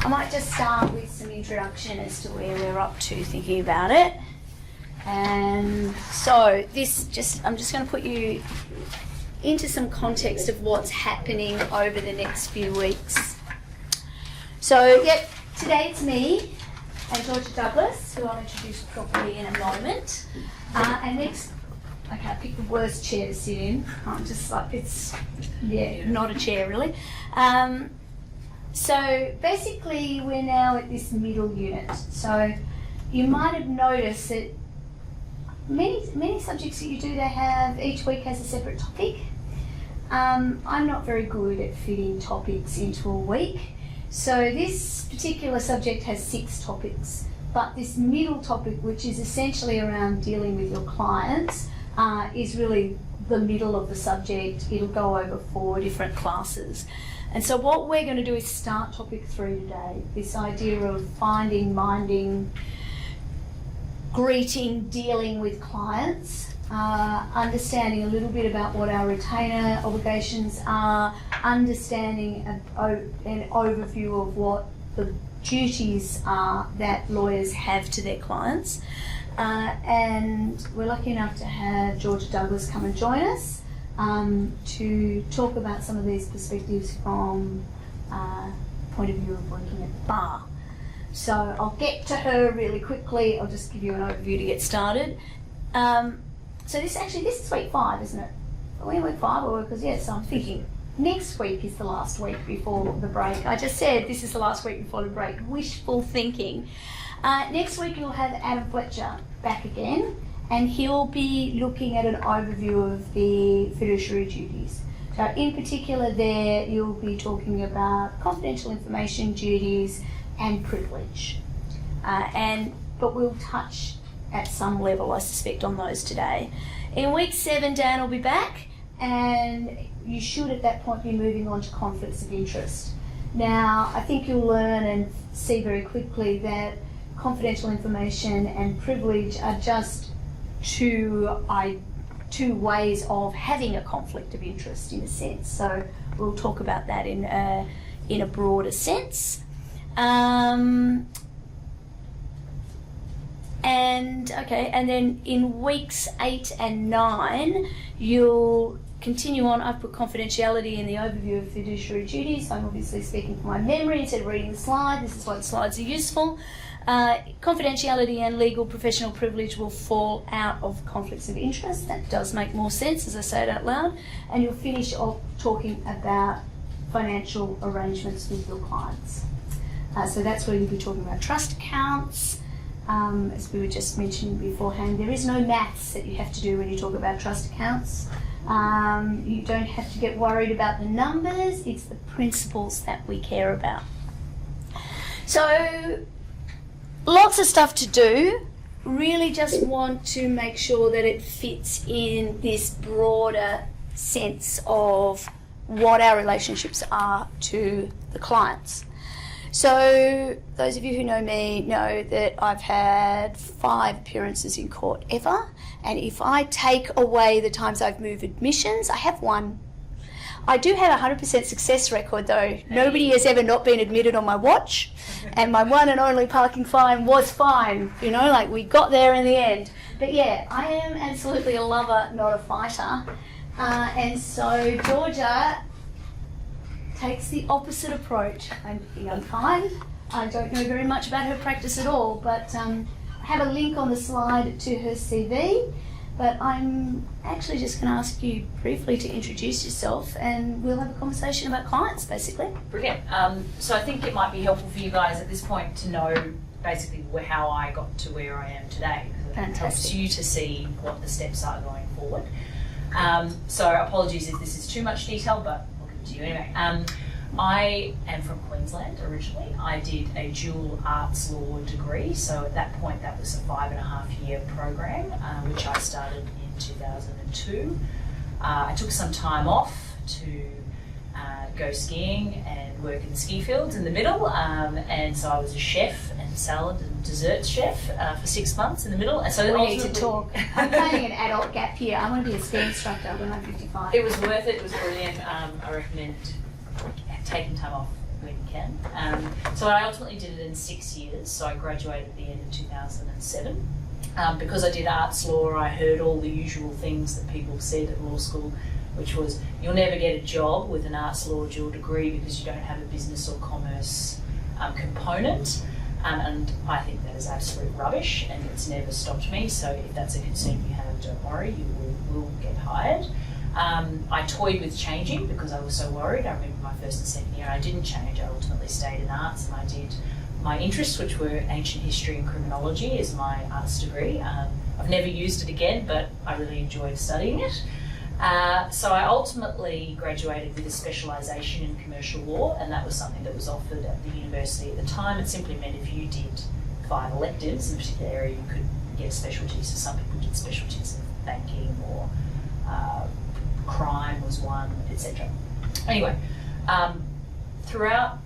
I might just start with some introduction as to where we're up to thinking about it. And so I'm just going to put you into some context of what's happening over the next few weeks. So, today it's me and Georgia Douglas, who I'll introduce properly in a moment. And next, okay, I picked the worst chair to sit in. I'm just like, not a chair really. So basically we're now at this middle unit. So you might have noticed that many subjects that you do, they have, each week has a separate topic. I'm not very good at fitting topics into a week. So this particular subject has 6 topics, but this middle topic, which is essentially around dealing with your clients, is really the middle of the subject. It'll go over 4 different classes. And so what we're going to do is start topic 3 today, this idea of finding, minding, greeting, dealing with clients, understanding a little bit about what our retainer obligations are, understanding an overview of what the duties are that lawyers have to their clients. And we're lucky enough to have Georgia Douglas come and join us to talk about some of these perspectives from point of view of working at the bar. So I'll get to her really quickly. I'll just give you an overview to get started. So this is week 5, isn't it? Are we in week 5 or because so I'm thinking next week is the last week before the break. I just said this is the last week before the break. Wishful thinking. Next week you'll have Adam Fletcher back again, and he'll be looking at an overview of the fiduciary duties. So in particular there you'll be talking about confidential information duties and privilege. But we'll touch at some level, I suspect, on those today. In week 7, Dan will be back, and you should at that point be moving on to conflicts of interest. Now, I think you'll learn and see very quickly that confidential information and privilege are just two ways of having a conflict of interest, in a sense. So we'll talk about that in a broader sense. And then in weeks 8 and 9, you'll continue on. I've put confidentiality in the overview of fiduciary duties. I'm obviously speaking from my memory instead of reading the slide. This is why the slides are useful. Confidentiality and legal professional privilege will fall out of conflicts of interest. That does make more sense as I say it out loud. And you'll finish off talking about financial arrangements with your clients. So that's where you'll be talking about trust accounts. As we were just mentioning beforehand, there is no maths that you have to do when you talk about trust accounts. You don't have to get worried about the numbers, it's the principles that we care about. So, lots of stuff to do. Really just want to make sure that it fits in this broader sense of what our relationships are to the clients. So those of you who know me know that I've had 5 appearances in court ever, and if I take away the times I've moved admissions, I have 1. I do have a 100% success record though. Nobody has ever not been admitted on my watch, and my one and only parking fine was fine, we got there in the end. But yeah, I am absolutely a lover, not a fighter. And so Georgia takes the opposite approach. I'm being unkind. I don't know very much about her practice at all, but I have a link on the slide to her CV. But I'm actually just going to ask you briefly to introduce yourself, and we'll have a conversation about clients, basically. Brilliant. So I think it might be helpful for you guys at this point to know basically how I got to where I am today. It helps you to see what the steps are going forward. So apologies if this is too much detail, but to you anyway. I am from Queensland originally. I did a dual arts law degree, so at that point that was a 5.5-year program, which I started in 2002. I took some time off to go skiing and work in the ski fields in the middle, and so I was a chef and salad and dessert chef for 6 months in the middle. And so we need to talk. I'm planning an adult gap year. I want to be a ski instructor when I'm 55. It was worth it. It was brilliant. I recommend taking time off when you can. So I ultimately did it in 6 years, so I graduated at the end of 2007. Because I did arts law, I heard all the usual things that people said at law school, which was, you'll never get a job with an arts law dual degree because you don't have a business or commerce component. And I think that is absolute rubbish, and it's never stopped me. So if that's a concern you have, don't worry, you will get hired. I toyed with changing because I was so worried. I remember my first and second year, I didn't change. I ultimately stayed in arts, and I did my interests, which were ancient history and criminology, as my arts degree. I've never used it again, but I really enjoyed studying it. So I ultimately graduated with a specialisation in commercial law, and that was something that was offered at the university at the time. It simply meant if you did 5 electives in a particular area, you could get specialties. So some people did specialties in banking or crime was one, etc. Anyway, throughout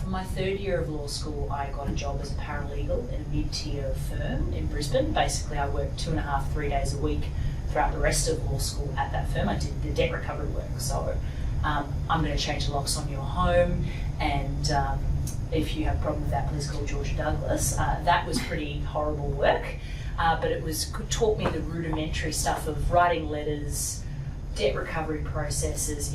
from my 3rd year of law school, I got a job as a paralegal in a mid-tier firm in Brisbane. Basically, I worked 2.5, 3 days a week throughout the rest of law school at that firm. I did the debt recovery work. So I'm going to change the locks on your home, and if you have a problem with that, please call Georgia Douglas. That was pretty horrible work, but it taught me the rudimentary stuff of writing letters, debt recovery processes,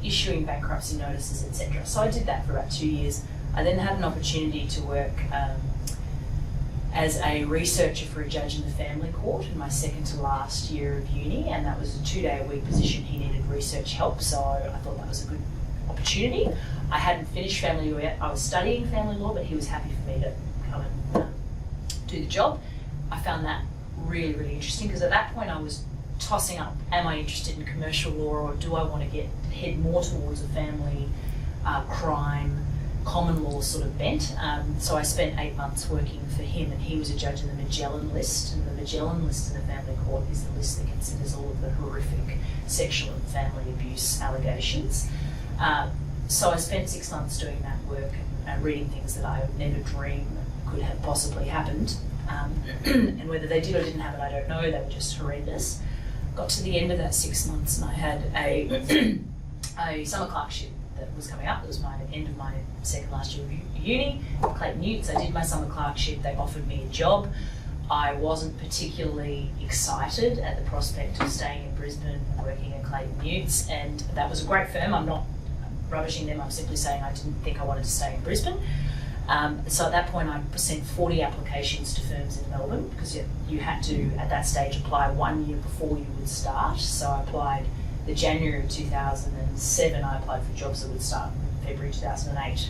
issuing bankruptcy notices, etc. So I did that for about 2 years. I then had an opportunity to work as a researcher for a judge in the family court in my second to last year of uni, and that was a 2-day-a-week position. He needed research help, so I thought that was a good opportunity. I hadn't finished family law yet. I was studying family law, but he was happy for me to come and do the job. I found that really, really interesting, because at that point I was tossing up, am I interested in commercial law, or do I want to head more towards a family, crime, common law sort of bent? So I spent 8 months working for him, and he was a judge in the Magellan list, and the Magellan list in the family court is the list that considers all of the horrific sexual and family abuse allegations. So I spent 6 months doing that work and reading things that I would never dream could have possibly happened. And whether they did or didn't happen, I don't know. They were just horrendous. Got to the end of that 6 months, and I had a summer clerkship that was coming up. It was my end of my second last year of uni, Clayton Utes. I did my summer clerkship. They offered me a job. I wasn't particularly excited at the prospect of staying in Brisbane and working at Clayton Utes, and that was a great firm. I'm not rubbishing them. I'm simply saying I didn't think I wanted to stay in Brisbane. So at that point, I sent 40 applications to firms in Melbourne, because you had to, at that stage, apply 1 year before you would start. So I applied the January of 2007, I applied for jobs that would start in February 2008.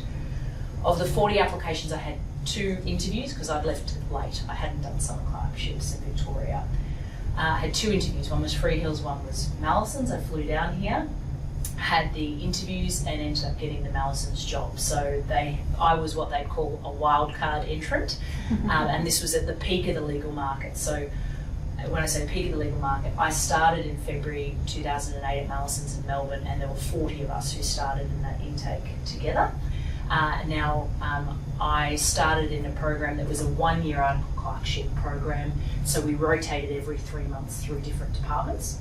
Of the 40 applications, I had 2 interviews, because I'd left late. I hadn't done summer clerkships in Victoria. I had 2 interviews. One was Freehills, one was Mallisons. I flew down here, had the interviews, and ended up getting the Mallisons job. So I was what they call a wild card entrant, and this was at the peak of the legal market. So when I say peak of the legal market, I started in February 2008 at Mallisons in Melbourne, and there were 40 of us who started in that intake together. I started in a program that was a 1-year article clerkship program, so we rotated every 3 months through different departments.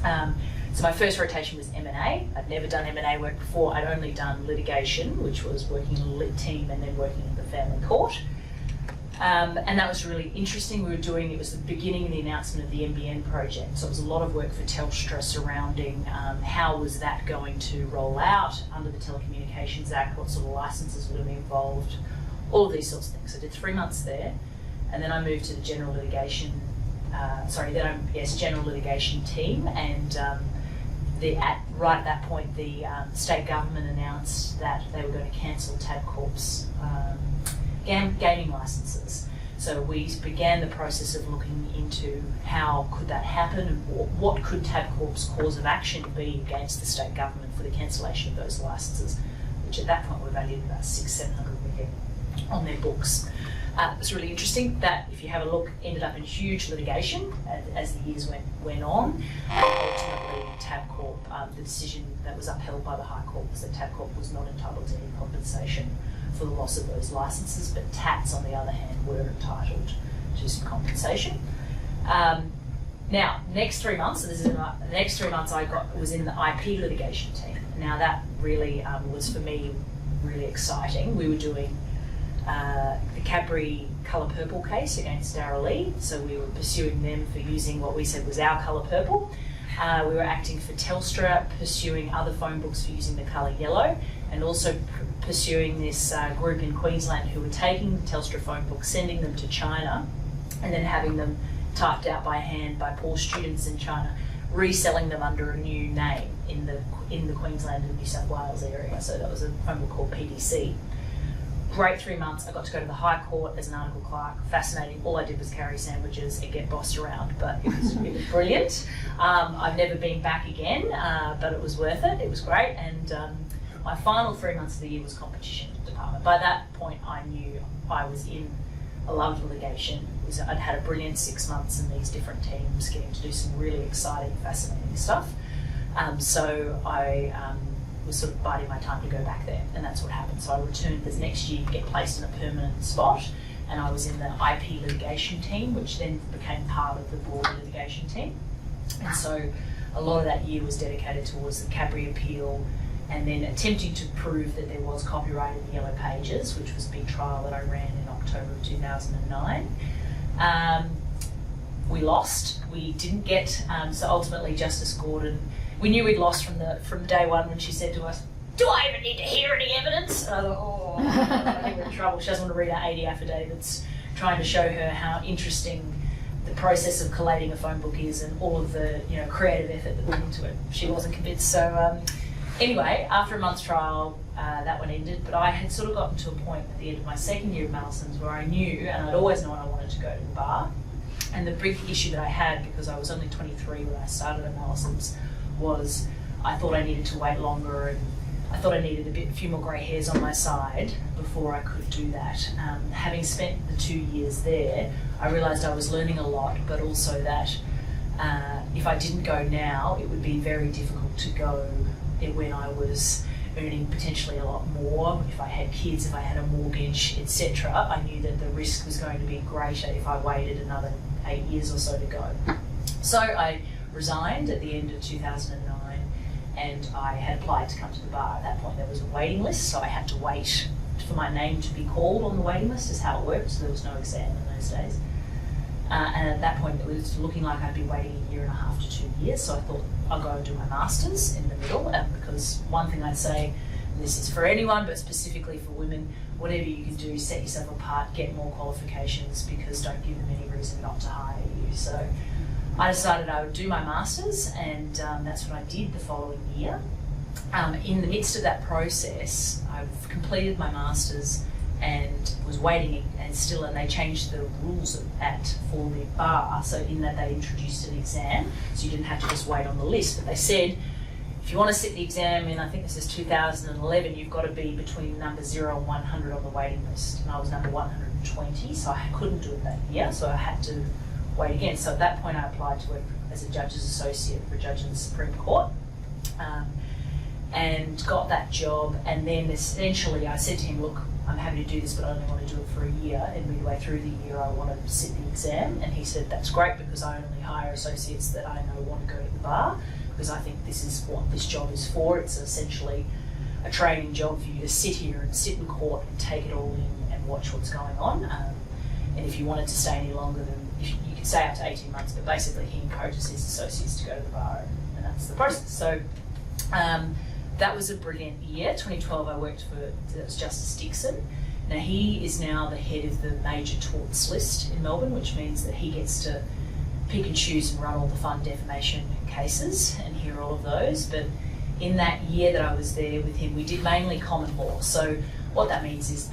So my first rotation was M&A. I'd never done M&A work before. I'd only done litigation, which was working in a lit team and then working at the family court. And that was really interesting. It was the beginning of the announcement of the NBN project. So it was a lot of work for Telstra surrounding how was that going to roll out under the Telecommunications Act, what sort of licenses were going to be involved, all of these sorts of things. So I did 3 months there, and then I moved to the general litigation, general litigation team, and right at that point, the state government announced that they were going to cancel Tabcorp's gaming licences. So we began the process of looking into how could that happen, and what could Tabcorp's cause of action be against the state government for the cancellation of those licences, which at that point were valued at about $600-700 million on their books. It was really interesting. That, if you have a look, ended up in huge litigation as the years went on. Ultimately, Tabcorp, the decision that was upheld by the High Court was that Tabcorp was not entitled to any compensation for the loss of those licences, but TATs, on the other hand, were entitled to some compensation. Now, next 3 months, so this is the next 3 months, was in the IP litigation team. Now, that really was for me really exciting. We were doing the Cadbury colour purple case against Darrell Lee, so we were pursuing them for using what we said was our colour purple. We were acting for Telstra, pursuing other phone books for using the colour yellow, and also pursuing this group in Queensland who were taking the Telstra phone books, sending them to China, and then having them typed out by hand by poor students in China, reselling them under a new name in the Queensland and New South Wales area. So that was a phone book called PDC. Great 3 months. I got to go to the High Court as an article clerk. Fascinating. All I did was carry sandwiches and get bossed around, but it was brilliant. I've never been back again, but it was worth it. It was great. And my final 3 months of the year was competition department. By that point, I knew I was in a love of litigation. I'd had a brilliant 6 months in these different teams, getting to do some really exciting, fascinating stuff. So I was sort of biding my time to go back there, and that's what happened. So I returned the next year to get placed in a permanent spot, and I was in the IP litigation team, which then became part of the broader litigation team. And so a lot of that year was dedicated towards the Cadbury appeal, and then attempting to prove that there was copyright in the Yellow Pages, which was a big trial that I ran in October of 2009. We lost. We didn't get, so ultimately Justice Gordon, we knew we'd lost from day one when she said to us, "Do I even need to hear any evidence?" And I thought, oh, I think we're in trouble. She doesn't want to read our 80 affidavits, trying to show her how interesting the process of collating a phone book is and all of the creative effort that went into it. She wasn't convinced. So anyway, after a month's trial, that one ended, but I had sort of gotten to a point at the end of my second year of Mallesons where I knew, and I'd always known I wanted to go to the bar. And the big issue that I had, because I was only 23 when I started at Mallesons, was I thought I needed to wait longer, and I thought I needed a few more grey hairs on my side before I could do that. Having spent the 2 years there, I realised I was learning a lot, but also that if I didn't go now, it would be very difficult to go when I was earning potentially a lot more, if I had kids, if I had a mortgage, etc. I knew that the risk was going to be greater if I waited another 8 years or so to go. So I resigned at the end of 2009, and I had applied to come to the bar. At that point there was a waiting list, so I had to wait for my name to be called on the waiting list, is how it worked. So there was no exam in those days. And at that point it was looking like I'd be waiting 1.5 to 2 years, so I thought I'll go and do my Masters in the middle, because one thing I'd say, and this is for anyone but specifically for women, whatever you can do, set yourself apart, get more qualifications, because don't give them any reason not to hire you. So I decided I would do my Masters, and that's what I did the following year. In the midst of that process, I've completed my Masters and was waiting, and they changed the rules for the bar, so in that they introduced an exam, so you didn't have to just wait on the list, but they said, if you want to sit the exam in, I think this is 2011, you've got to be between number 0 and 100 on the waiting list, and I was number 120, so I couldn't do it that year, so I had to wait again. So at that point I applied to work as a judge's associate for a judge in the Supreme Court, and got that job, and then essentially I said to him, look, I'm happy to do this, but I only want to do it for a year, and midway through the year I want to sit the exam. And he said, that's great, because I only hire associates that I know want to go to the bar, because I think this is what this job is for. It's essentially a training job for you to sit here and sit in court and take it all in and watch what's going on. And if you wanted to stay any longer, then you could stay up to 18 months, but basically he encourages his associates to go to the bar, and that's the process. So that was a brilliant year. 2012 I worked for, that was Justice Dixon. Now he is now the head of the major torts list in Melbourne, which means that he gets to pick and choose and run all the fun defamation cases and hear all of those. But in that year that I was there with him, we did mainly common law. So what that means is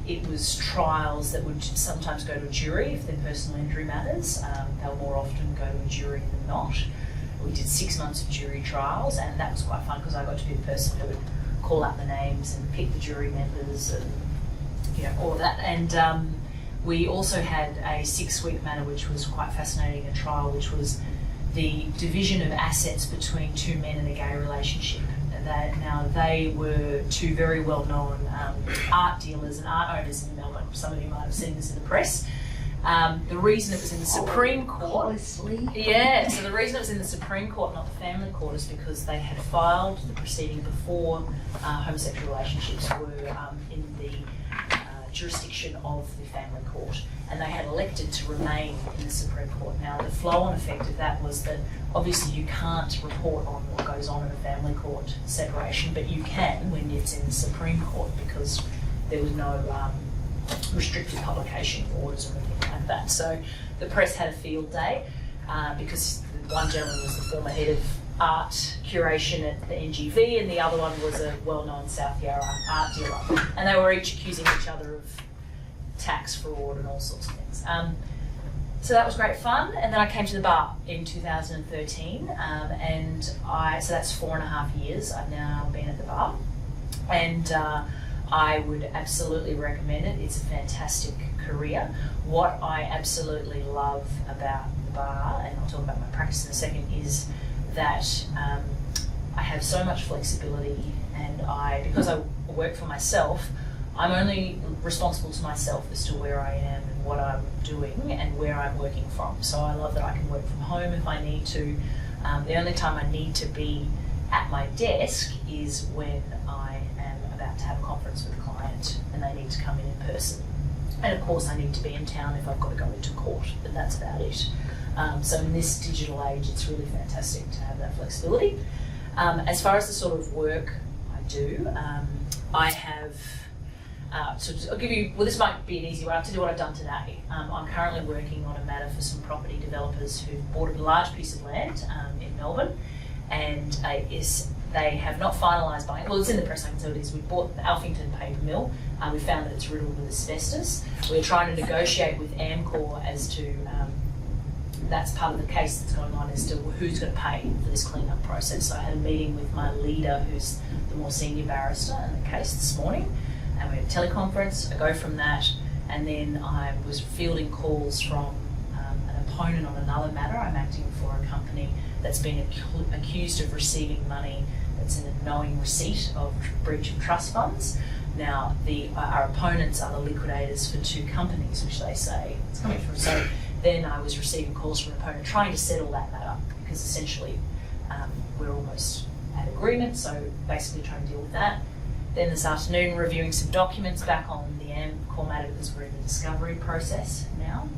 it was trials that would sometimes go to a jury if they're personal injury matters. They'll more often go to a jury than not. We did 6 months of jury trials, and that was quite fun because I got to be the person who would call out the names and pick the jury members and all of that. And we also had a 6-week matter which was quite fascinating, a trial which was the division of assets between two men in a gay relationship. Now they were two very well-known art dealers and art owners in Melbourne. Some of you might have seen this in the press. The reason it was in the Supreme Court, Closely. yeah, so the reason it was in the Supreme Court, not the family court, is because they had filed the proceeding before homosexual relationships were in the jurisdiction of the family court, and they had elected to remain in the Supreme Court. Now, the flow-on effect of that was that obviously you can't report on what goes on in a family court separation, but you can when it's in the Supreme Court, because there was no restricted publication orders or anything like that. So the press had a field day because one gentleman was the former head of art curation at the NGV, and the other one was a well-known South Yarra art dealer, and they were each accusing each other of tax fraud and all sorts of things. So that was great fun, and then I came to the bar in 2013, so that's 4.5 years I've now been at the bar, and I would absolutely recommend it. It's a fantastic career. What I absolutely love about the bar, and I'll talk about my practice in a second, is that I have so much flexibility, and because I work for myself, I'm only responsible to myself as to where I am and what I'm doing and where I'm working from. So I love that I can work from home if I need to. The only time I need to be at my desk is when I am about to have a conference with a client and they need to come in person. And of course I need to be in town if I've got to go into court, but that's about it. So in this digital age, it's really fantastic to have that flexibility. As far as the sort of work I do, I have, I'll give you, well, this might be an easy way to do what I've done today. I'm currently working on a matter for some property developers who've bought a large piece of land in Melbourne, and they have not finalised buying. Well, it's in the press, I can tell you this. We bought the Alphington paper mill. We found that it's riddled with asbestos. We're trying to negotiate with Amcor as to, that's part of the case that's going on, as to who's going to pay for this clean-up process. So I had a meeting with my leader, who's the more senior barrister in the case, this morning, and we had a teleconference. I go from that, and then I was fielding calls from an opponent on another matter. I'm acting for a company that's been accused of receiving money that's in a knowing receipt of breach of trust funds. Now, our opponents are the liquidators for two companies, which they say it's coming from. So then I was receiving calls from an opponent trying to settle that matter, because essentially we're almost at agreement, so basically trying to deal with that. Then this afternoon, reviewing some documents back on the Amcor matter, because we're in the discovery process now.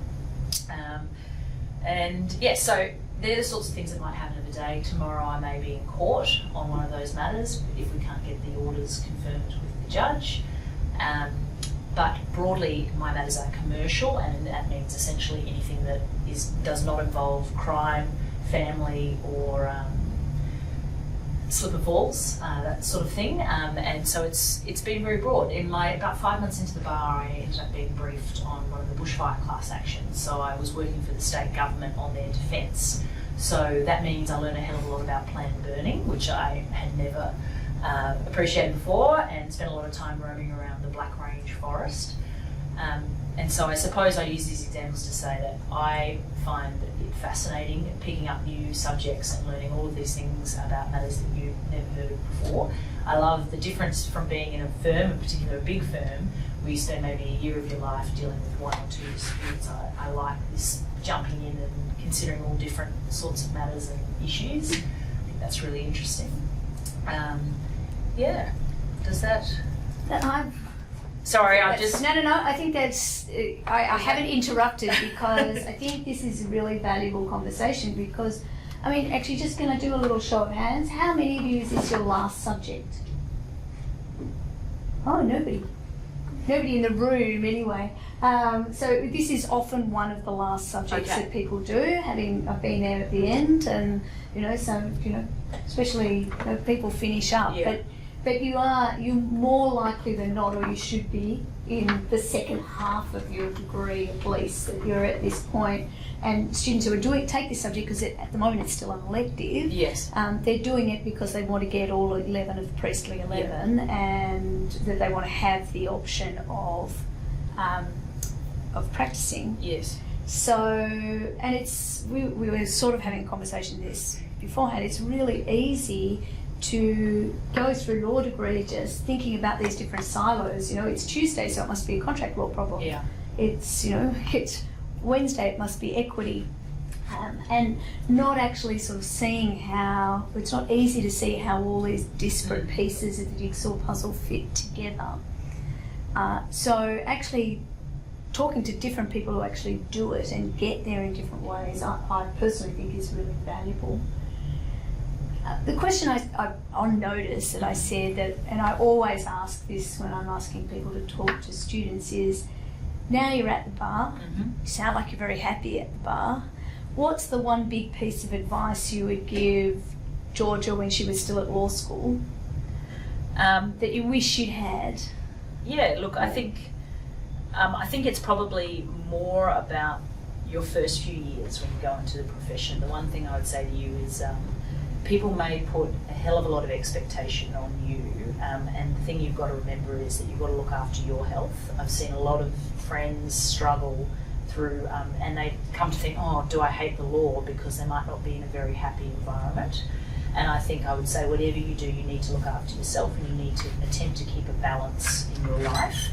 And yeah, so they're the sorts of things that might happen in a day. Tomorrow I may be in court on one of those matters if we can't get the orders confirmed with the judge. But broadly, my matters are commercial, and that means essentially anything that does not involve crime, family, or slip and falls, that sort of thing. And so it's been very broad. About 5 months into the bar, I ended up being briefed on one of the bushfire class actions. So I was working for the state government on their defence. So that means I learned a hell of a lot about planned burning, which I had never appreciated before, and spent a lot of time roaming around the Black Range forest. And so I suppose I use these examples to say that I find it fascinating picking up new subjects and learning all of these things about matters that you've never heard of before. I love the difference from being in a firm, in particular a big firm, where you spend maybe a year of your life dealing with one or two disputes. I like this jumping in and considering all different sorts of matters and issues. I think that's really interesting. Yeah, does that... Sorry, I just... No, I think that's... I haven't interrupted because I think this is a really valuable conversation because, I mean, actually just going to do a little show of hands. How many of you is this your last subject? Oh, nobody. Nobody in the room anyway. So this is often one of the last subjects that people do, I've been there at the end, and, especially people finish up. Yeah. But you're more likely than not, or you should be, in the second half of your degree at least, that you're at this point. And students who are take this subject, because at the moment it's still an elective, yes, they're doing it because they want to get all 11 of Priestley 11, and that they want to have the option of practicing. Yes. So, and we were sort of having a conversation this beforehand, it's really easy to go through law degree just thinking about these different silos. It's Tuesday, so it must be a contract law problem. Yeah. It's, it's Wednesday it must be equity. And not actually sort of seeing how, it's not easy to see how all these disparate pieces of the jigsaw puzzle fit together. So actually talking to different people who actually do it and get there in different ways, I personally think is really valuable. The question on notice that I said that, and I always ask this when I'm asking people to talk to students, is now you're at the bar, you sound like you're very happy at the bar. What's the one big piece of advice you would give Georgia when she was still at law school that you wish you'd had? Yeah, look, I think it's probably more about your first few years when you go into the profession. The one thing I would say to you is people may put a hell of a lot of expectation on you, and the thing you've got to remember is that you've got to look after your health. I've seen a lot of friends struggle through, and they come to think, oh, do I hate the law, because they might not be in a very happy environment. And I think I would say whatever you do, you need to look after yourself, and you need to attempt to keep a balance in your life,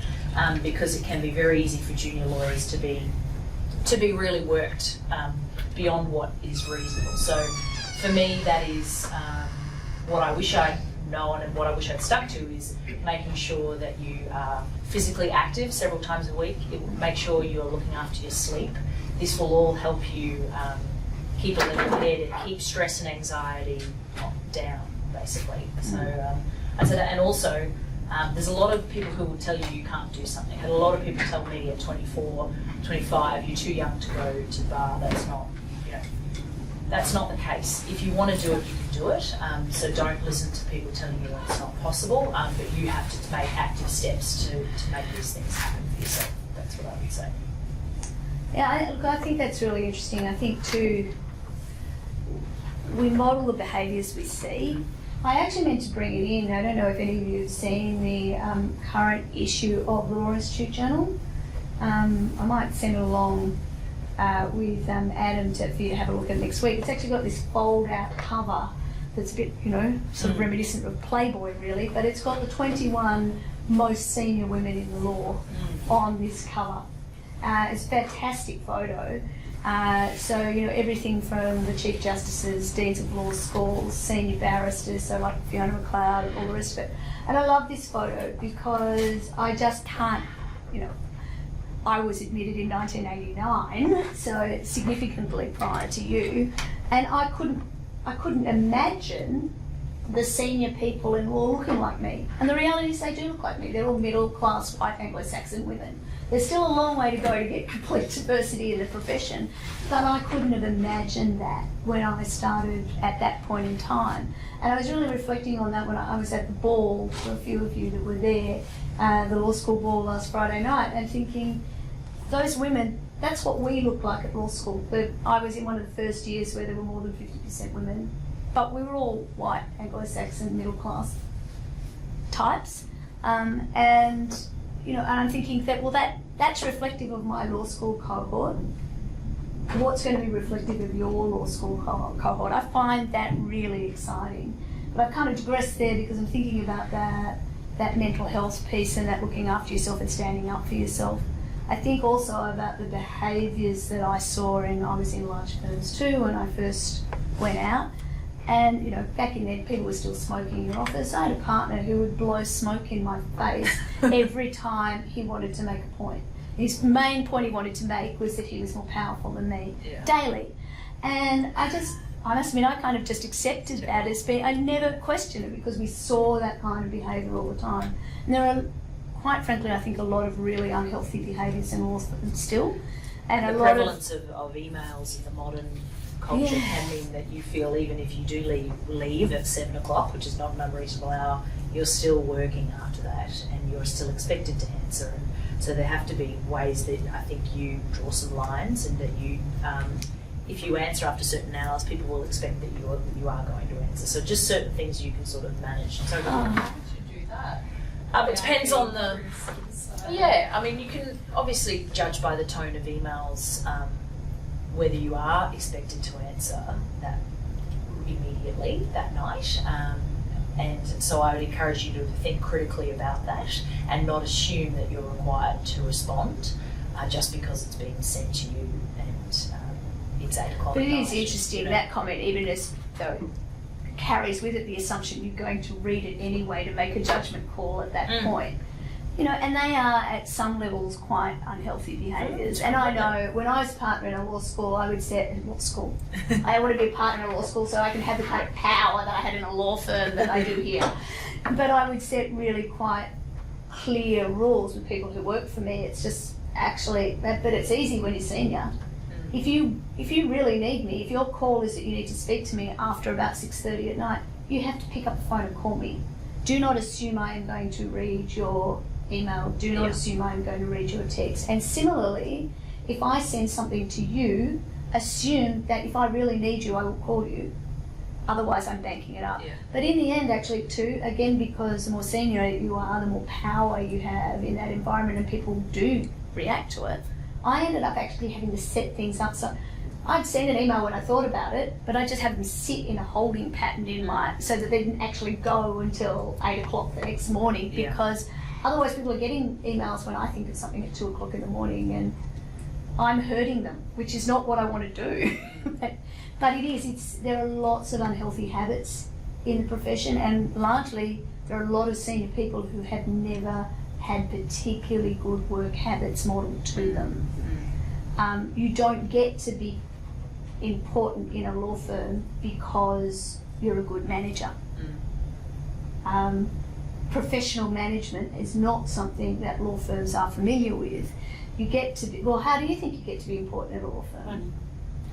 because it can be very easy for junior lawyers to be really worked beyond what is reasonable. So for me, that is what I wish I'd known, and what I wish I'd stuck to is making sure that you are physically active several times a week. Make sure you're looking after your sleep. This will all help you keep a level head and keep stress and anxiety down, basically. So I said, and also there's a lot of people who will tell you you can't do something. And a lot of people tell me at 24, 25, you're too young to go to the bar. That's not the case. If you want to do it, you can do it. So don't listen to people telling you that it's not possible, but you have to make active steps to make these things happen for yourself. That's what I would say. Yeah, I think that's really interesting. I think too, we model the behaviours we see. I actually meant to bring it in. I don't know if any of you have seen the current issue of the Law Institute Journal. I might send it along with Adam for you to have a look at next week. It's actually got this fold-out cover that's a bit, sort of reminiscent of Playboy, really, but it's got the 21 most senior women in the law on this cover. It's a fantastic photo. So, everything from the Chief Justices, Deans of Law Schools, senior barristers, so like Fiona McLeod and all the rest of it. And I love this photo because I just can't, I was admitted in 1989, so significantly prior to you, and I couldn't imagine the senior people in law looking like me. And the reality is they do look like me. They're all middle-class white Anglo-Saxon women. There's still a long way to go to get complete diversity in the profession, but I couldn't have imagined that when I started at that point in time. And I was really reflecting on that when I was at the ball, for a few of you that were there, the law school ball last Friday night, and thinking, those women, that's what we look like at law school. But I was in one of the first years where there were more than 50% women, but we were all white, Anglo-Saxon, middle-class types. And I'm thinking that, that's reflective of my law school cohort. What's going to be reflective of your law school cohort? I find that really exciting. But I've kind of digressed there because I'm thinking about that mental health piece and that looking after yourself and standing up for yourself. I think also about the behaviours that I saw I was in large firms too when I first went out. And, back in then, people were still smoking in your office. I had a partner who would blow smoke in my face every time he wanted to make a point. His main point he wanted to make was that he was more powerful than me, daily. And I must admit, I kind of just accepted that as being, I never questioned it because we saw that kind of behaviour all the time. And there are, quite frankly, I think a lot of really unhealthy behaviours in law still. And the a lot prevalence of emails in the modern culture can mean that you feel even if you do leave at 7 o'clock, which is not an unreasonable hour, you're still working after that and you're still expected to answer. And so there have to be ways that I think you draw some lines and that you, if you answer after certain hours, people will expect that you are going to answer. So just certain things you can sort of manage. So how would you do that? It depends on the... Yeah, I mean, you can obviously judge by the tone of emails whether you are expected to answer that immediately that night. And so I would encourage you to think critically about that and not assume that you're required to respond. just because it's been sent to you and it's 8 o'clock. But it is night, interesting, that comment, even as though carries with it the assumption you're going to read it anyway to make a judgment call at that point. You know, and they are at some levels quite unhealthy behaviours. And I know when I was a partner in a law school, I would say, in law school, I want to be a partner in a law school so I can have the kind of power that I had in a law firm that I do here. But I would set really quite clear rules with people who work for me. It's just actually, but it's easy when you're senior. If you really need me, if your call is that you need to speak to me after about 6:30 at night, you have to pick up the phone and call me. Do not assume I am going to read your email. Do not assume I am going to read your text. And similarly, if I send something to you, assume that if I really need you, I will call you. Otherwise, I'm banking it up. But in the end, actually, too, again, because the more senior you are, the more power you have in that environment, and people do react to it. I ended up actually having to set things up. So I'd send an email when I thought about it, but I just had them sit in a holding pattern in my, so that they didn't actually go until 8 o'clock the next morning, because otherwise people are getting emails when I think it's something at 2 o'clock in the morning, and I'm hurting them, which is not what I want to do. But it is, there are lots of unhealthy habits in the profession, and largely there are a lot of senior people who have never had particularly good work habits modelled to them. You don't get to be important in a law firm because you're a good manager. Professional management is not something that law firms are familiar with. You get to be, well, how do you think you get to be important at a law firm? Money.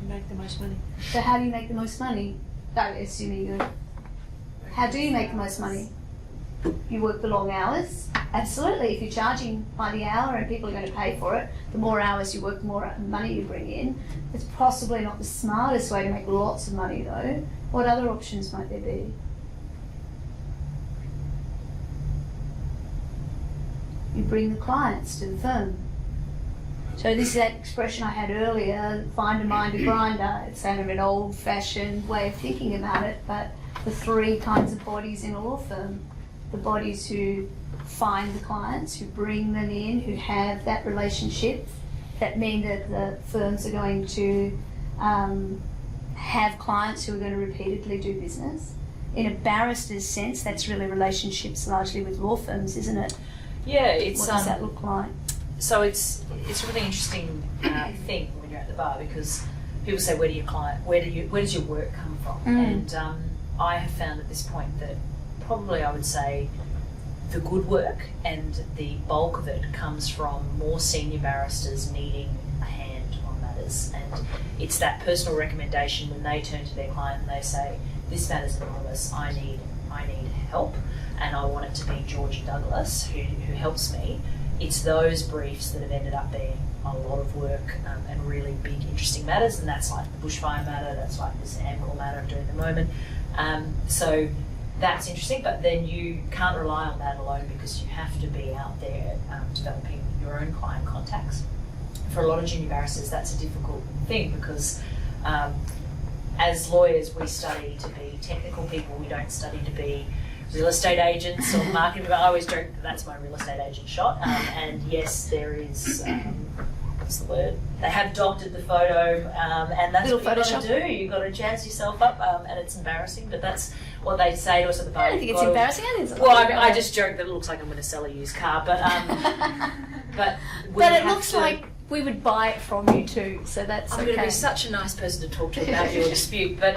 You make the most money. So how do you make the most money? Assuming you, how do you make the most money? You work the long hours. Absolutely, if you're charging by the hour and people are going to pay for it, the more hours you work, the more money you bring in. It's possibly not the smartest way to make lots of money though. What other options might there be? You bring the clients to the firm. So this is that expression I had earlier, find a mind a grinder. It's kind of an old-fashioned way of thinking about it, but the 3 kinds of bodies in a law firm. The bodies who find the clients, who bring them in, who have that relationship, that mean that the firms are going to have clients who are going to repeatedly do business. In a barrister's sense, that's really relationships largely with law firms, isn't it? Yeah, it's what does that look like? So it's a really interesting thing when you're at the bar, because people say, where does your work come from? And I have found at this point that probably I would say the good work and the bulk of it comes from more senior barristers needing a hand on matters, and it's that personal recommendation when they turn to their client and they say, this matter's enormous, I need help, and I want it to be Georgie Douglas who helps me. It's those briefs that have ended up being a lot of work and really big interesting matters, and that's like the bushfire matter, that's like this Amcor matter I'm doing at the moment. So that's interesting, but then you can't rely on that alone, because you have to be out there developing your own client contacts. For a lot of junior barristers, that's a difficult thing, because as lawyers we study to be technical people, we don't study to be real estate agents or marketing people. I always joke that that's my real estate agent shot, and yes, there is what's the word? They have doctored the photo, and that's what you've got to do. You've got to jazz yourself up, and it's embarrassing, but that's what they say to us at the bar. I don't think it's embarrassing. I think it's well, I just joke that it looks like I'm going to sell a used car, but but it looks like we would buy it from you too, so that's I'm going to be such a nice person to talk to about your dispute, but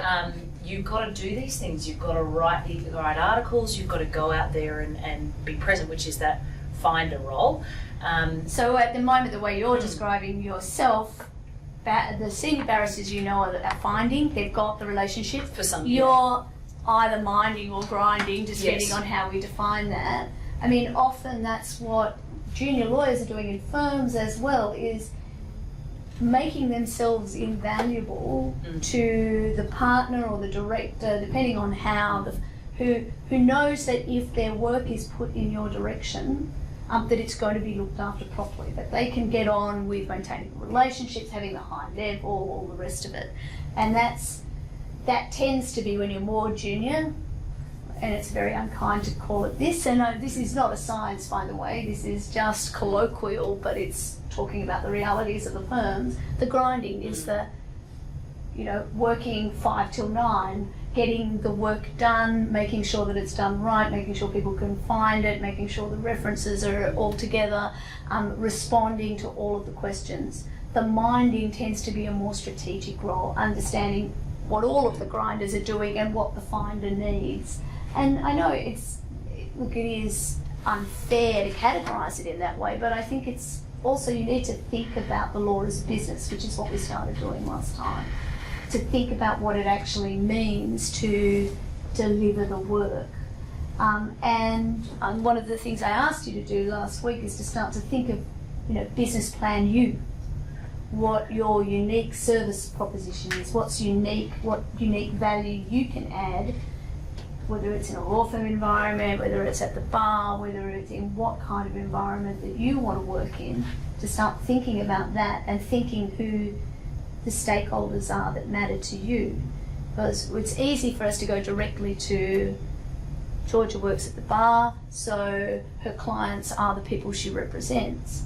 you've got to do these things. You've got to write the right articles. You've got to go out there and be present, which is that finder role. So at the moment, the way you're describing yourself, the senior barristers you know are finding, they've got the relationship. For some, you're either minding or grinding, depending on how we define that. I mean, often that's what junior lawyers are doing in firms as well, is making themselves invaluable to the partner or the director, depending on how, who knows that if their work is put in your direction, that it's going to be looked after properly, that they can get on with maintaining relationships, having the high level, all the rest of it. And that tends to be when you're more junior. and it's very unkind to call it this, and this is not a science, by the way, this is just colloquial, but it's talking about the realities of the firms. The grinding is the, working 5 till 9, getting the work done, making sure that it's done right, making sure people can find it, making sure the references are all together, responding to all of the questions. The minding tends to be a more strategic role, understanding what all of the grinders are doing and what the finder needs. And I know it is unfair to categorise it in that way, but I think it's also, you need to think about the law as business, which is what we started doing last time. To think about what it actually means to deliver the work. And one of the things I asked you to do last week is to start to think of, business plan you. What your unique service proposition is, what unique value you can add, whether it's in a law firm environment, whether it's at the bar, whether it's in what kind of environment that you want to work in, to start thinking about that and thinking who the stakeholders are that matter to you. Because it's easy for us to go directly to Georgia works at the bar, so her clients are the people she represents.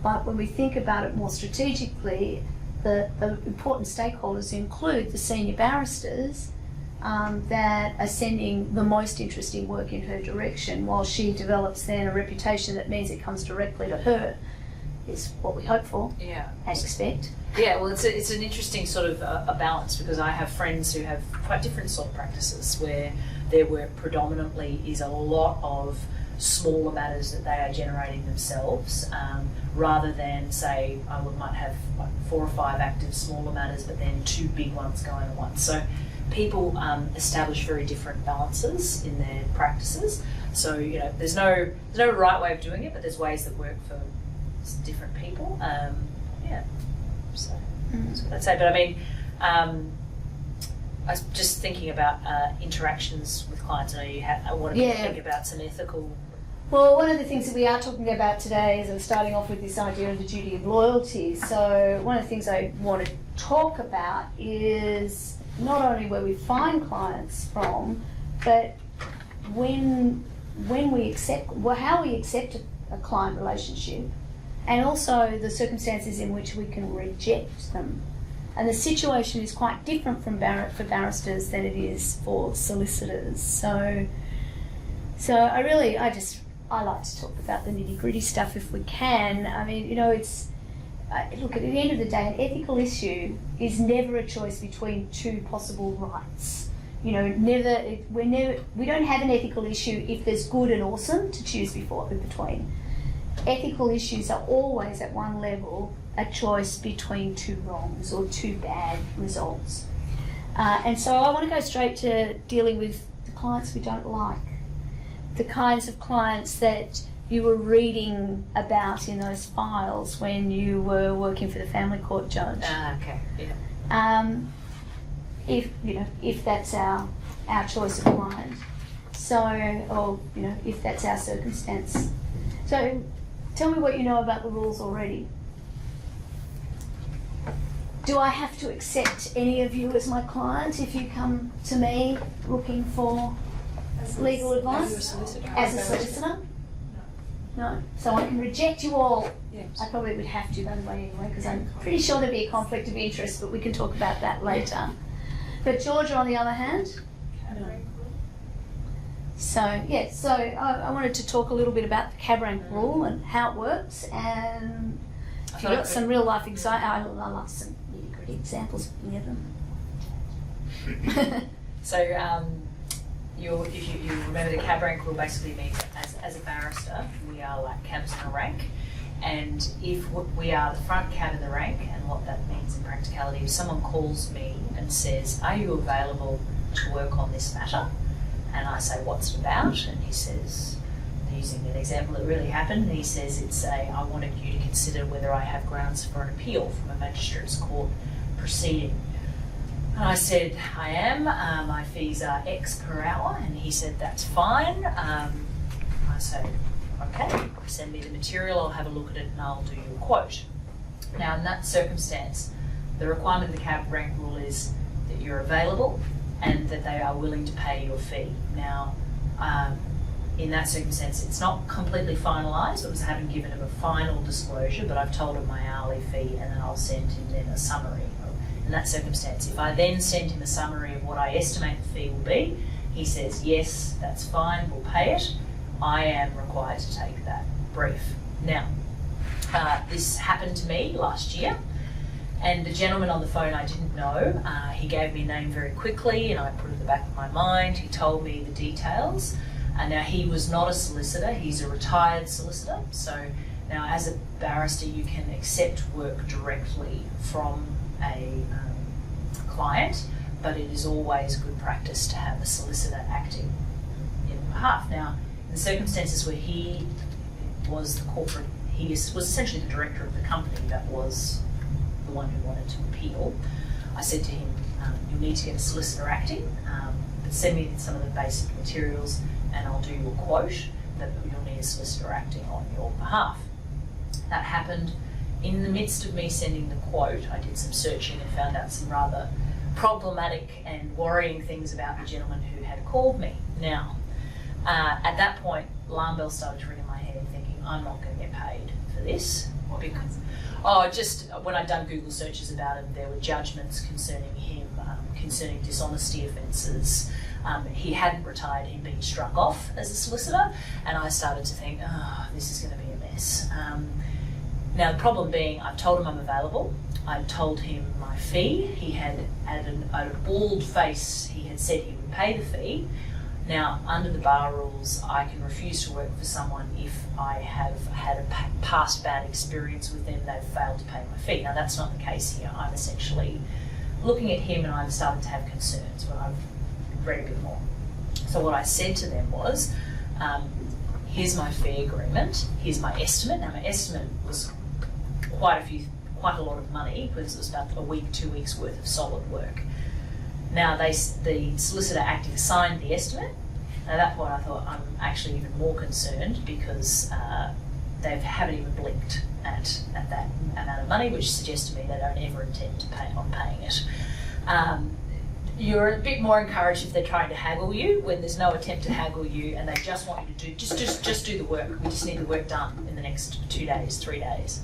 But when we think about it more strategically, the important stakeholders include the senior barristers that are sending the most interesting work in her direction, while she develops then a reputation that means it comes directly to her, is what we hope for and expect. Yeah, well, it's an interesting sort of a balance, because I have friends who have quite different sort of practices where their work predominantly is a lot of smaller matters that they are generating themselves, rather than, say, I might have like 4 or 5 active smaller matters, but then 2 big ones going at once. So people establish very different balances in their practices. So there's no right way of doing it, but there's ways that work for different people. So that's what I'd say. But I mean, I was just thinking about interactions with clients. I know I wanted to think about some ethical. Well, one of the things that we are talking about today is I'm starting off with this idea of the duty of loyalty. So one of the things I want to talk about is not only where we find clients from, but when we accept, how we accept a client relationship, and also the circumstances in which we can reject them. And the situation is quite different for barristers than it is for solicitors. So I like to talk about the nitty-gritty stuff if we can. I mean, it's look, at the end of the day, an ethical issue is never a choice between 2 possible rights. We don't have an ethical issue if there's good and awesome to choose between. Ethical issues are always at one level a choice between 2 wrongs or 2 bad results. And so I want to go straight to dealing with the clients we don't like, the kinds of clients that you were reading about in those files when you were working for the family court judge. Okay, yeah. If that's our choice of client, or if that's our circumstance. So tell me what you know about the rules already. Do I have to accept any of you as my client if you come to me looking for legal advice? As a solicitor? No. So I can reject you all. Yes. I probably would have to, by the way, anyway, because I'm pretty sure there'd be a conflict of interest, but we can talk about that later. But Georgia, on the other hand? No. So I wanted to talk a little bit about the cab rank rule and how it works, and if you've got some real life I love some nitty-gritty examples near them. So if you remember, the cab rank rule basically means that as a barrister, we are like cabs in a rank, and if we are the front cab in the rank, and what that means in practicality, if someone calls me and says, "Are you available to work on this matter?" and I say, "What's it about?" and he says, using an example that really happened, he says, I wanted you to consider whether I have grounds for an appeal from a magistrate's court proceeding. And I said, I am, my fees are X per hour, and he said, that's fine. I said, okay, send me the material, I'll have a look at it and I'll do you a quote. Now in that circumstance, the requirement of the cab rank rule is that you're available and that they are willing to pay your fee. Now, in that circumstance, it's not completely finalised because I haven't given him a final disclosure, but I've told him my hourly fee, and then I'll send him then a summary. In that circumstance, if I then send him a summary of what I estimate the fee will be, he says, yes, that's fine, we'll pay it, I am required to take that brief. Now, this happened to me last year, and the gentleman on the phone I didn't know, he gave me a name very quickly, and I put it at the back of my mind. He told me the details. Now, he was not a solicitor, he's a retired solicitor. So now as a barrister, you can accept work directly from a client, but it is always good practice to have a solicitor acting in behalf. Now, in the circumstances where he was the corporate, he was essentially the director of the company that was the one who wanted to appeal, I said to him, you'll need to get a solicitor acting, but send me some of the basic materials and I'll do your quote, but you'll need a solicitor acting on your behalf. That happened. In the midst of me sending the quote, I did some searching and found out some rather problematic and worrying things about the gentleman who had called me. Now, at that point, alarm bells started to ring in my head, thinking, I'm not going to get paid for this. Because, just when I'd done Google searches about him, there were judgments concerning him, concerning dishonesty offences. He hadn't retired, he'd been struck off as a solicitor, and I started to think, this is going to be a mess. Now, the problem being, I've told him I'm available. I'd told him my fee. He had a bald face. He had said he would pay the fee. Now, under the bar rules, I can refuse to work for someone if I have had a past bad experience with them, they've failed to pay my fee. Now, that's not the case here. I'm essentially looking at him and I'm starting to have concerns when I've read a bit more. So what I said to them was, here's my fee agreement, here's my estimate. Now, my estimate was quite a lot of money because it was about a week, 2 weeks worth of solid work. Now, the solicitor acting signed the estimate. And at that point, I thought I'm actually even more concerned because they haven't even blinked at that amount of money, which suggests to me they don't ever intend to pay on paying it. You're a bit more encouraged if they're trying to haggle you, when there's no attempt to haggle you and they just want you to do just do the work. We just need the work done in the next 2 days, 3 days.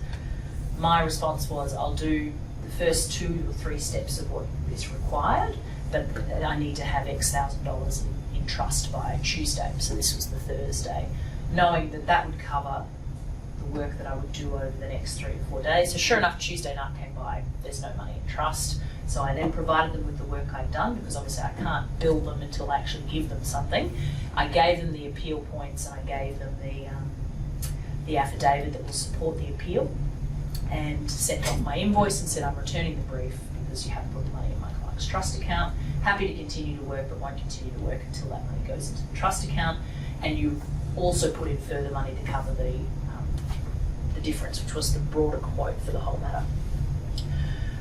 My response was, I'll do the first 2 or 3 steps of what is required, but I need to have X thousand dollars in trust by Tuesday. So this was the Thursday, knowing that that would cover the work that I would do over the next 3 to 4 days. So sure enough, Tuesday night came by, there's no money in trust. So I then provided them with the work I'd done, because obviously I can't bill them until I actually give them something. I gave them the appeal points and I gave them the affidavit that will support the appeal, and sent off my invoice and said, I'm returning the brief because you haven't put the money in my client's trust account. Happy to continue to work, but won't continue to work until that money goes into the trust account. And you also put in further money to cover the difference, which was the broader quote for the whole matter.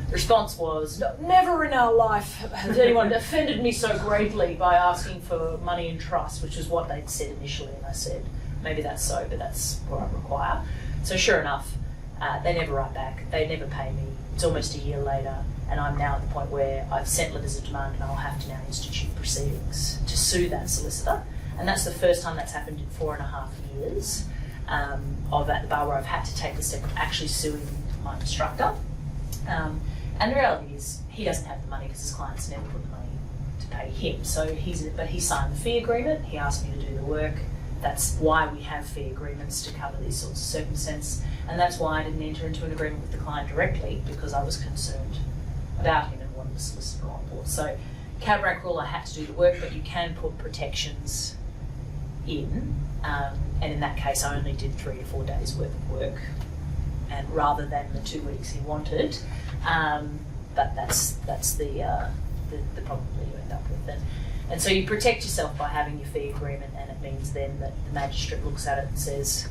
The response was, never in our life has anyone offended me so greatly by asking for money in trust, which was what they'd said initially. And I said, maybe that's so, but that's what I require. So sure enough, they never write back, they never pay me. It's almost a year later, and I'm now at the point where I've sent letters of demand and I'll have to now institute proceedings to sue that solicitor. And that's the first time that's happened in 4.5 years of at the bar, where I've had to take the step of actually suing my instructor. And the reality is, he doesn't have the money because his client's never put the money to pay him. So but he signed the fee agreement, he asked me to do the work. That's why we have fee agreements, to cover these sorts of circumstances. And that's why I didn't enter into an agreement with the client directly, because I was concerned about him and wanted a solicitor on board. So, cab rank rule, I had to do the work, but you can put protections in. And in that case, I only did 3 to 4 days worth of work, and rather than the 2 weeks he wanted. But that's the problem that you end up with. And so you protect yourself by having your fee agreement, and it means then that the magistrate looks at it and says,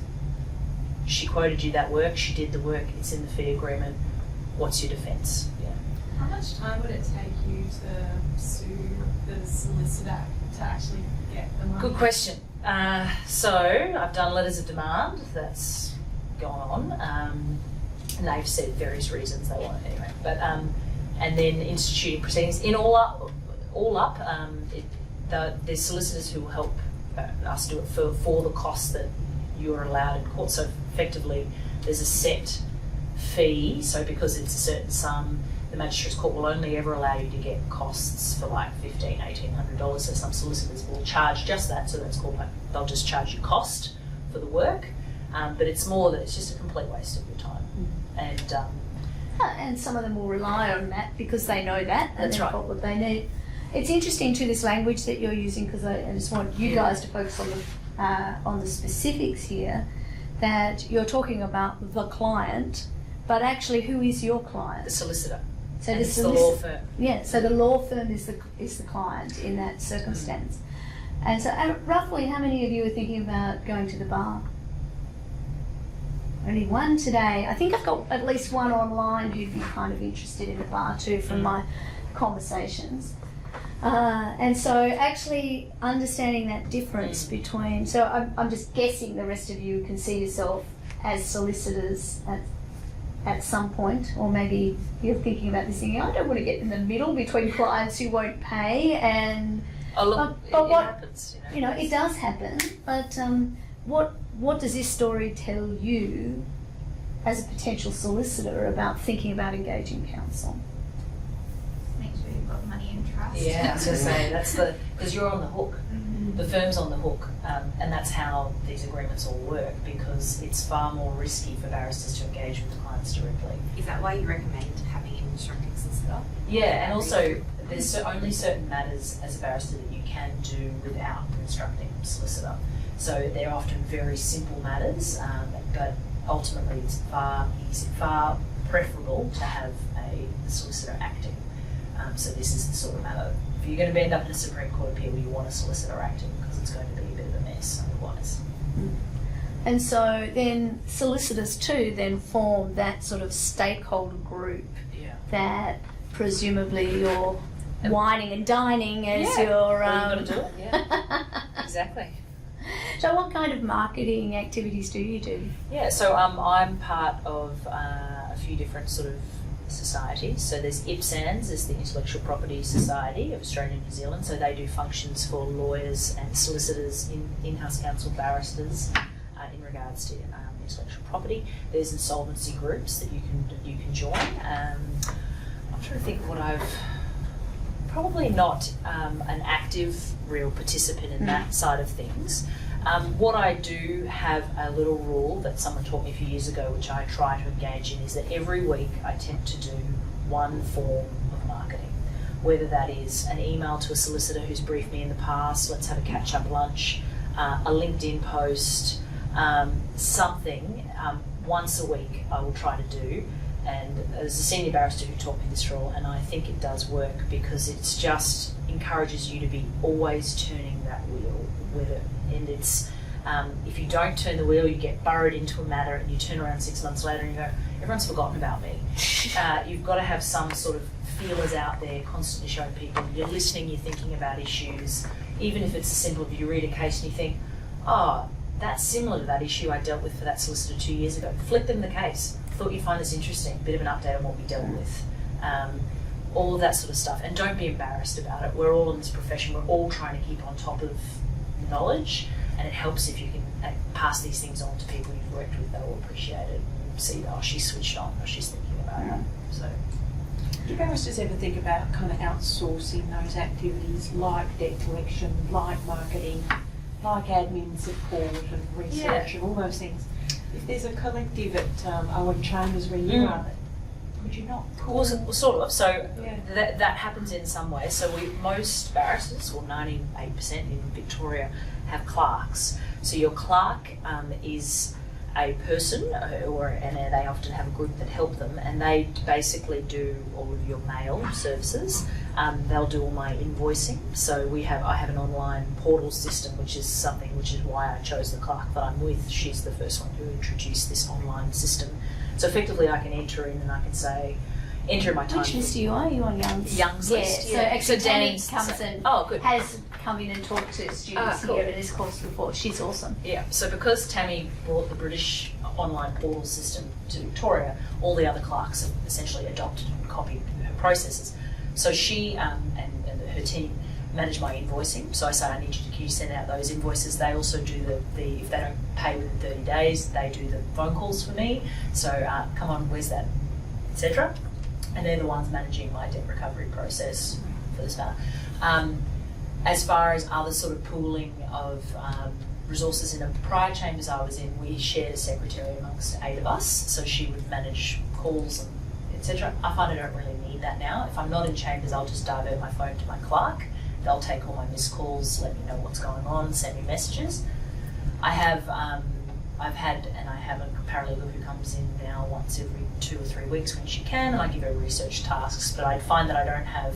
she quoted you that work, she did the work, it's in the fee agreement, what's your defence? Yeah. How much time would it take you to sue the solicitor to actually get the money? Good question. So I've done letters of demand, that's gone on, and they've said various reasons they want it anyway. But and then instituting proceedings. In all all up, there's solicitors who will help us do it for the costs that you're allowed in court. So effectively, there's a set fee. So because it's a certain sum, the Magistrates Court will only ever allow you to get costs for like $1,500, $1,800. So some solicitors will charge just that. So that's called like, they'll just charge you cost for the work. But it's more that it's just a complete waste of your time. And some of them will rely on that because they know that and they've got what they need. It's interesting too, this language that you're using, because I just want you guys to focus on the specifics here, that you're talking about the client, but actually who is your client? The solicitor. So and it's the law firm. Yeah, so the law firm is the client in that circumstance. And so roughly how many of you are thinking about going to the bar? Only one today. I think I've got at least one online who'd be kind of interested in the bar too from my conversations. And so actually understanding that difference between, so I'm just guessing the rest of you can see yourself as solicitors at some point, or maybe you're thinking about this thinking, I don't want to get in the middle between clients who won't pay and... Oh look, it happens. You know, it does happen, but what does this story tell you as a potential solicitor about thinking about engaging counsel? Make sure you've got money in trust. Yeah, I was going to say, because you're on the hook. The firm's on the hook, and that's how these agreements all work, because it's far more risky for barristers to engage with the clients directly. Is that why you recommend having an instructing solicitor? Yeah, and also there's only certain matters as a barrister that you can do without an instructing solicitor. So they're often very simple matters, but ultimately it's far preferable to have a solicitor acting. So this is the sort of matter, if you're going to end up in a Supreme Court appeal, you want a solicitor acting, because it's going to be a bit of a mess otherwise. And so then solicitors too then form that sort of stakeholder group that presumably you're whining and dining as you're... Well, you've got to do it, yeah. Exactly. So what kind of marketing activities do you do? Yeah, so I'm part of a few different sort of societies. So there's IPSANS, is the Intellectual Property Society of Australia and New Zealand. So they do functions for lawyers and solicitors, in-house counsel, barristers, in regards to intellectual property. There's insolvency groups that you can join. I'm trying to think what I've... Probably not an active, real participant in that side of things. What I do have a little rule that someone taught me a few years ago, which I try to engage in, is that every week I attempt to do one form of marketing. Whether that is an email to a solicitor who's briefed me in the past, let's have a catch-up lunch, a LinkedIn post, something once a week I will try to do. And as a senior barrister who taught me this role, and I think it does work, because it's just encourages you to be always turning that wheel with it. And it's if you don't turn the wheel, you get burrowed into a matter, and you turn around 6 months later and you go, everyone's forgotten about me. You've got to have some sort of feelers out there, constantly showing people you're listening, you're thinking about issues. Even if it's as simple as you read a case and you think, oh, that's similar to that issue I dealt with for that solicitor 2 years ago. Flick them the case. Thought you'd find this interesting. Bit of an update on what we dealt with. All of that sort of stuff. And don't be embarrassed about it. We're all in this profession. We're all trying to keep on top of knowledge, and it helps if you can pass these things on to people you've worked with. They'll appreciate it and see that, oh, she's switched on, or she's thinking about it. So, do barristers ever think about kind of outsourcing those activities, like debt collection, like marketing, like admin support and research and all those things? If there's a collective at Owen Chambers where you are, could you not call well, sort of. So that happens in some way. So most barristers, or 98% in Victoria, have clerks. So your clerk is a person, and they often have a group that help them, and they basically do all of your mail services. They'll do all my invoicing. So I have an online portal system, which is why I chose the clerk that I'm with. She's the first one who introduced this online system. So effectively I can enter in and I can say, enter my time. Which list are you on? Are you on Young's? Young's list. So actually Danny Danny's comes in, good. has come in and talked to students cool. here in this course before. She's awesome. Yeah, so because Tammy brought the British online portal system to Victoria, all the other clerks have essentially adopted and copied her processes. So she and her team manage my invoicing. So I say, I need you to, can you send out those invoices? They also do the if they don't pay within 30 days, they do the phone calls for me. So come on, where's that, etc. And they're the ones managing my debt recovery process for this matter. As far as other sort of pooling of resources, in a prior chambers I was in, we shared a secretary amongst 8 of us, so she would manage calls and etc. I find I don't really need that now. If I'm not in chambers, I'll just divert my phone to my clerk. They'll take all my missed calls, let me know what's going on, send me messages. I have a paralegal who comes in now once every 2 or 3 weeks when she can, and I give her research tasks, but I find that I don't have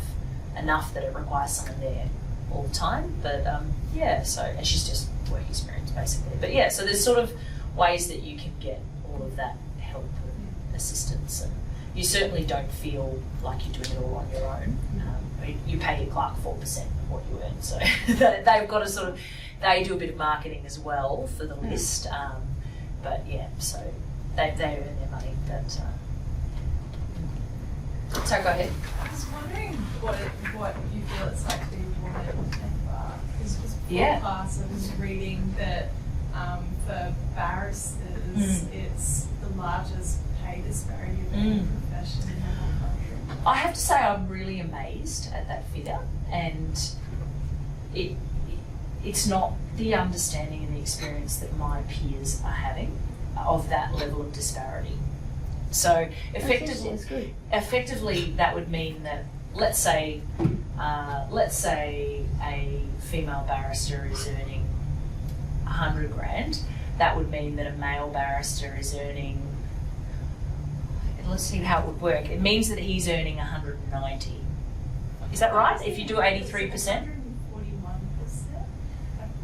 enough that it requires someone there all the time. But and she's just work experience basically. But yeah, so there's sort of ways that you can get all of that help and assistance, and you certainly don't feel like you're doing it all on your own. You pay your clerk 4% of what you earn, so they've got to sort of, they do a bit of marketing as well for the list, but yeah, so they earn their money. But so go ahead. I was wondering what you feel it's like to be a woman at the bar. Because just before class I was reading that for barristers it's the largest pay disparity of any profession in the whole country. I have to say I'm really amazed at that figure, and it's not the understanding and the experience that my peers are having of that level of disparity. So effectively that would mean that let's say a female barrister is earning 100 grand, that would mean that a male barrister is earning, let's see how it would work. It means that he's earning 190. Is that right? If you do 83%? 141%.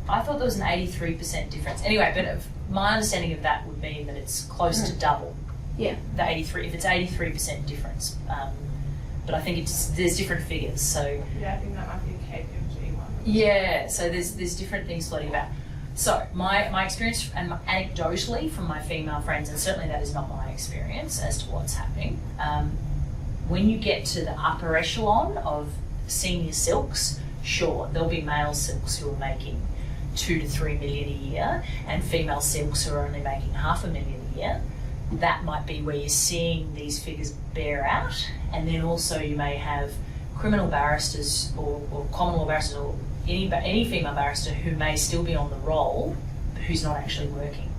I thought there was an 83% difference. Anyway, but my understanding of that would mean that it's close to double. Yeah. The 83, if it's 83% difference. But I think there's different figures. So Yeah, I think that might be a KPMG one. yeah, so there's different things floating about. So my experience, and anecdotally from my female friends, and certainly that is not my experience as to what's happening, when you get to the upper echelon of senior silks, sure, there'll be male silks who are making 2 to 3 million a year, and female silks who are only making $500,000 a year. That might be where you're seeing these figures bear out. And then also you may have criminal barristers or common law barristers or any female barrister who may still be on the roll who's not actually working.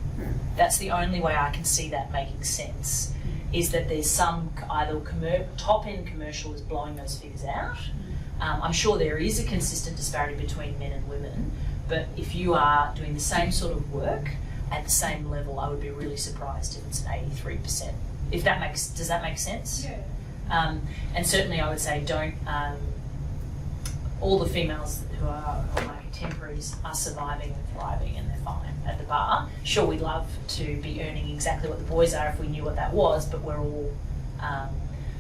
That's the only way I can see that making sense, is that there's some either top-end commercial is blowing those figures out. I'm sure there is a consistent disparity between men and women, but if you are doing the same sort of work at the same level, I would be really surprised if it's an 83%. Does that make sense? Yeah. And certainly I would say don't, all the females who are my contemporaries are surviving and thriving and they're fine at the bar. Sure, we'd love to be earning exactly what the boys are if we knew what that was, but we're all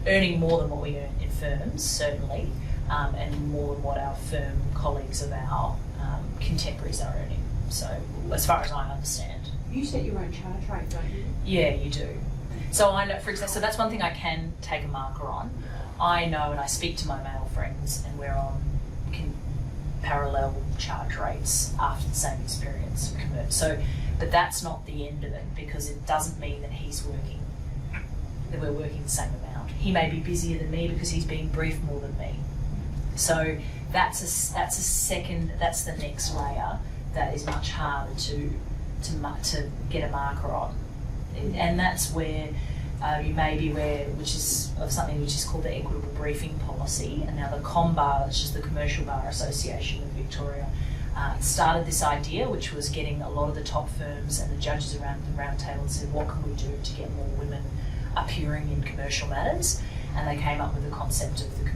earning more than what we earn in firms, certainly, and more than what our firm colleagues of our contemporaries are earning. So, as far as I understand. You set your own charge rate, don't you? Yeah, you do. So I know, for example, so that's one thing I can take a marker on. I know, and I speak to my male friends, and we're on parallel charge rates after the same experience. So, but that's not the end of it, because it doesn't mean that that we're working the same amount. He may be busier than me because he's being briefed more than me. So that's the next layer that is much harder to get a marker on, and that's where you may be aware, which is of something which is called the equitable briefing policy. And now the ComBar, which is the Commercial Bar Association of Victoria, started this idea, which was getting a lot of the top firms and the judges around the round table and said, what can we do to get more women appearing in commercial matters? And they came up with the concept of the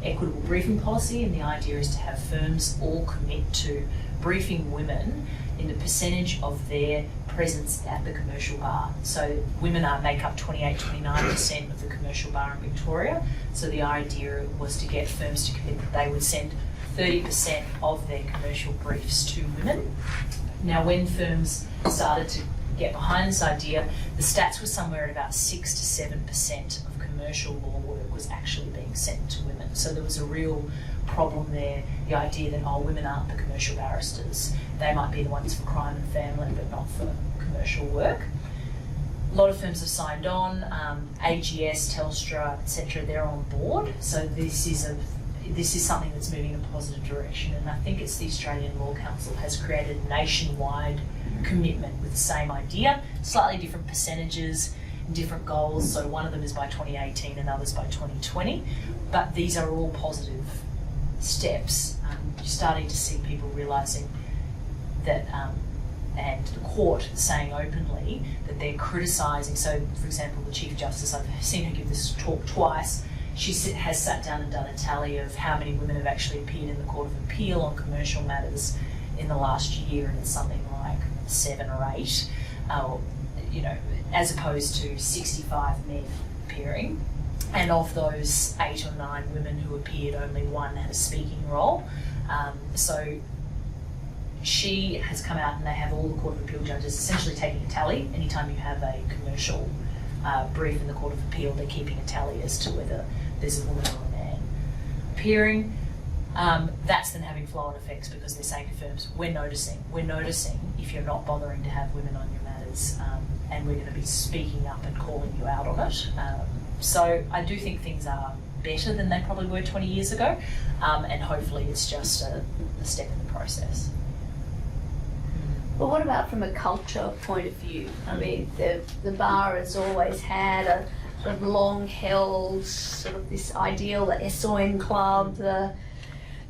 equitable briefing policy, and the idea is to have firms all commit to briefing women in the percentage of their presence at the commercial bar. So women make up 28-29% of the commercial bar in Victoria. So the idea was to get firms to commit that they would send 30% of their commercial briefs to women. Now, when firms started to get behind this idea, the stats were somewhere at about 6 to 7% of commercial law work was actually being sent to women. So there was a real problem there, the idea that, oh, women aren't the commercial barristers. They might be the ones for crime and family, but not for commercial work. A lot of firms have signed on, AGS, Telstra, etc. They're on board. So this is something that's moving in a positive direction, and I think it's the Australian Law Council has created a nationwide commitment with the same idea, slightly different percentages, different goals. So one of them is by 2018 and others by 2020, but these are all positive steps. You're starting to see people realising that, and the court saying openly that they're criticising. So, for example, the Chief Justice, I've seen her give this talk twice. She has sat down and done a tally of how many women have actually appeared in the Court of Appeal on commercial matters in the last year, and it's something like 7 or 8, you know, as opposed to 65 men appearing. And of those 8 or 9 women who appeared, only 1 had a speaking role. So she has come out, and they have all the Court of Appeal judges essentially taking a tally. Anytime you have a commercial brief in the Court of Appeal, they're keeping a tally as to whether there's a woman or a man appearing. That's then having flow-on effects, because they're saying to firms, we're noticing if you're not bothering to have women on your matters, and we're going to be speaking up and calling you out on it. So I do think things are better than they probably were 20 years ago, and hopefully it's just a step in the process. But what about from a culture point of view? I mean, the bar has always had a sort of long-held sort of this ideal, the SON club, the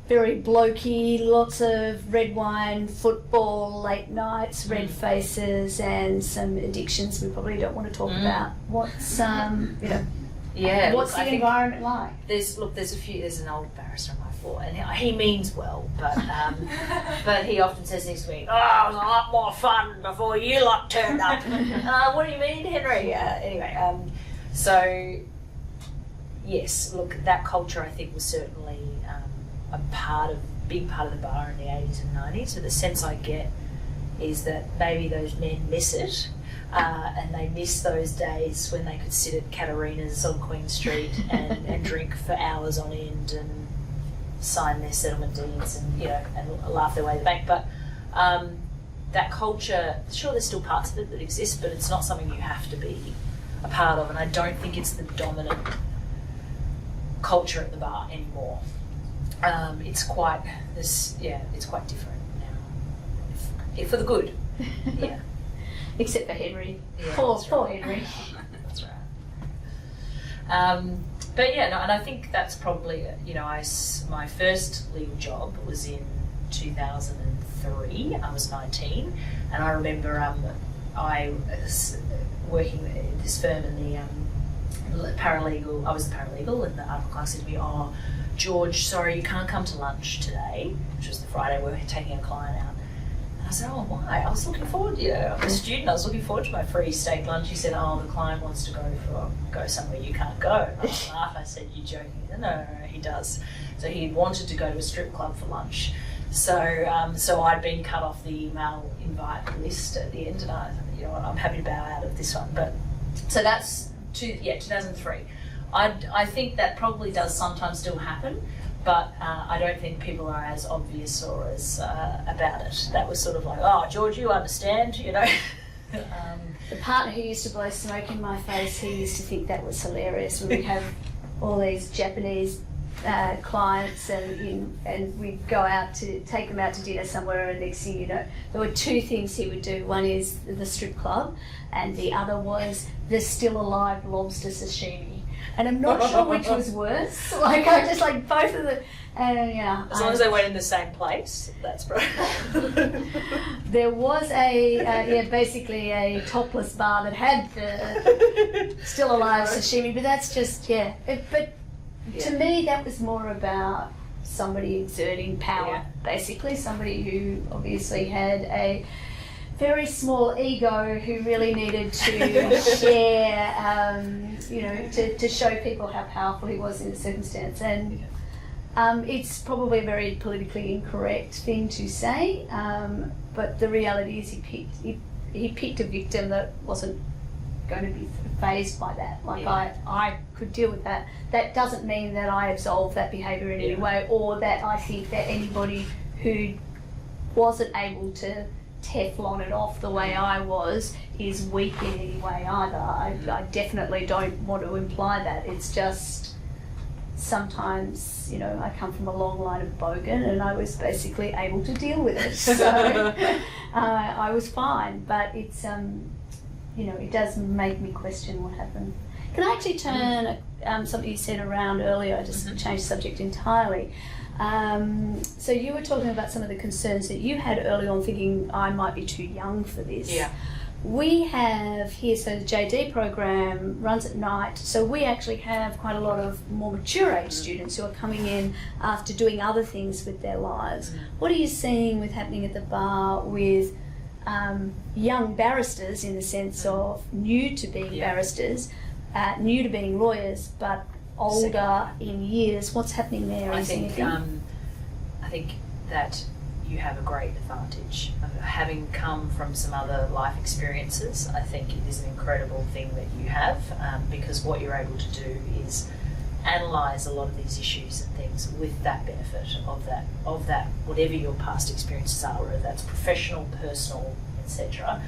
very blokey, lots of red wine, football, late nights, red faces, and some addictions we probably don't want to talk about. What's you know? Yeah. What's the environment like? There's an old barrister on my floor, and he means well, but he often says things to me, oh, it was a lot more fun before you lot turned up. What do you mean, Henry? Anyway, so yes, look, that culture I think was certainly a big part of the bar in the 80s and 90s. So the sense I get is that maybe those men miss it. And they miss those days when they could sit at Katarina's on Queen Street and drink for hours on end and sign their settlement deeds and, you know, and laugh their way to the bank. But that culture, sure, there's still parts of it that exist, but it's not something you have to be a part of. And I don't think it's the dominant culture at the bar anymore. It's quite different now, for the good. Yeah. Except for Henry. Yeah, poor Henry. That's right. But yeah, no, and I think that's probably, you know, my first legal job was in 2003. I was 19, and I remember I was working at this firm, and the paralegal. I was the paralegal, and the article clerk said to me, "Oh, George, sorry, you can't come to lunch today," which was the Friday we were taking a client out. I said, oh, why? I was looking forward, you know, I'm a student, I was looking forward to my free steak lunch. He said, oh, the client wants to go somewhere you can't go. And I laughed. I said, you're joking. No, he does. So he wanted to go to a strip club for lunch. So I'd been cut off the email invite list at the end, and I thought, you know what, I'm happy to bow out of this one. But so that's 2003. I think that probably does sometimes still happen. But I don't think people are as obvious or as about it. That was sort of like, oh, George, you understand, you know. The partner who used to blow smoke in my face, he used to think that was hilarious when we'd have all these Japanese clients and we'd go out to take them out to dinner somewhere, and next thing you know, there were 2 things he would do. One is the strip club, and the other was the still alive lobster sashimi. And I'm not sure which was worse. Like, I just like both of them. And yeah. As long as they went in the same place, that's right. There was basically a topless bar that had the still alive sashimi, but that's just, to me, that was more about somebody exerting power, basically. Somebody who obviously had a very small ego who really needed to share, to show people how powerful he was in the circumstance. And it's probably a very politically incorrect thing to say, but the reality is he picked a victim that wasn't going to be fazed by that. Like Yeah. I could deal with that. That doesn't mean that I absolve that behaviour in any Yeah. way, or that I think that anybody who wasn't able to Teflon it off the way I was is weak in any way either. I definitely don't want to imply that. It's just sometimes, you know, I come from a long line of bogan and I was basically able to deal with it. So I was fine, but it's, you know, it does make me question what happened. Can I actually turn something you said around earlier, just change the subject entirely. So you were talking about some of the concerns that you had early on, thinking I might be too young for this. Yeah. We have here, so the JD program runs at night, so we actually have quite a lot of more mature age students who are coming in after doing other things with their lives. What are you seeing with happening at the bar with young barristers, in the sense of new to being barristers, new to being lawyers, but older in years? What's happening there? I think that you have a great advantage of having come from some other life experiences. I think it is an incredible thing that you have, because what you're able to do is analyse a lot of these issues and things with that benefit of that whatever your past experiences are, whether that's professional, personal, etc.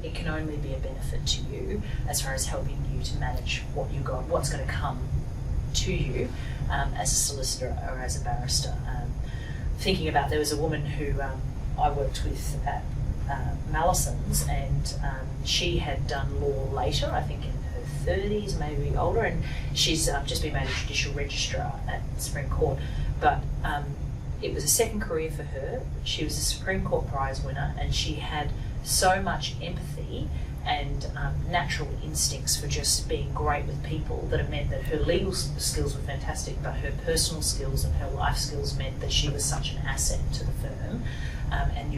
It can only be a benefit to you as far as helping you to manage what you got, what's going to come to you as a solicitor or as a barrister. Thinking about, there was a woman who I worked with at Mallison's, and she had done law later, I think in her 30s, maybe older, and she's just been made a judicial registrar at the Supreme Court. But it was a second career for her. She was a Supreme Court Prize winner, and she had so much empathy and natural instincts for just being great with people that it meant that her legal skills were fantastic, but her personal skills and her life skills meant that she was such an asset to the firm. And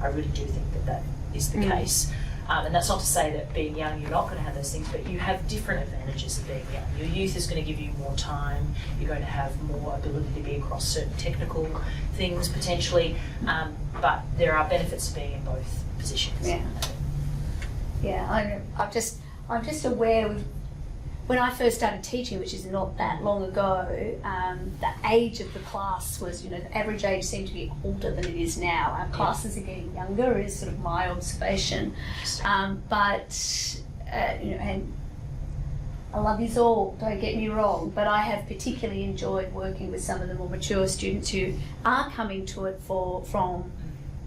I really do think that that is the case. And that's not to say that being young you're not going to have those things, but you have different advantages of being young. Your youth is going to give you more time, you're going to have more ability to be across certain technical things potentially, but there are benefits to being in both positions. Yeah, I'm just aware of, when I first started teaching, which is not that long ago, the age of the class was, you know, the average age seemed to be older than it is now. Our classes are getting younger, is sort of my observation. But you know, and I love you all, don't get me wrong, but I have particularly enjoyed working with some of the more mature students who are coming to it from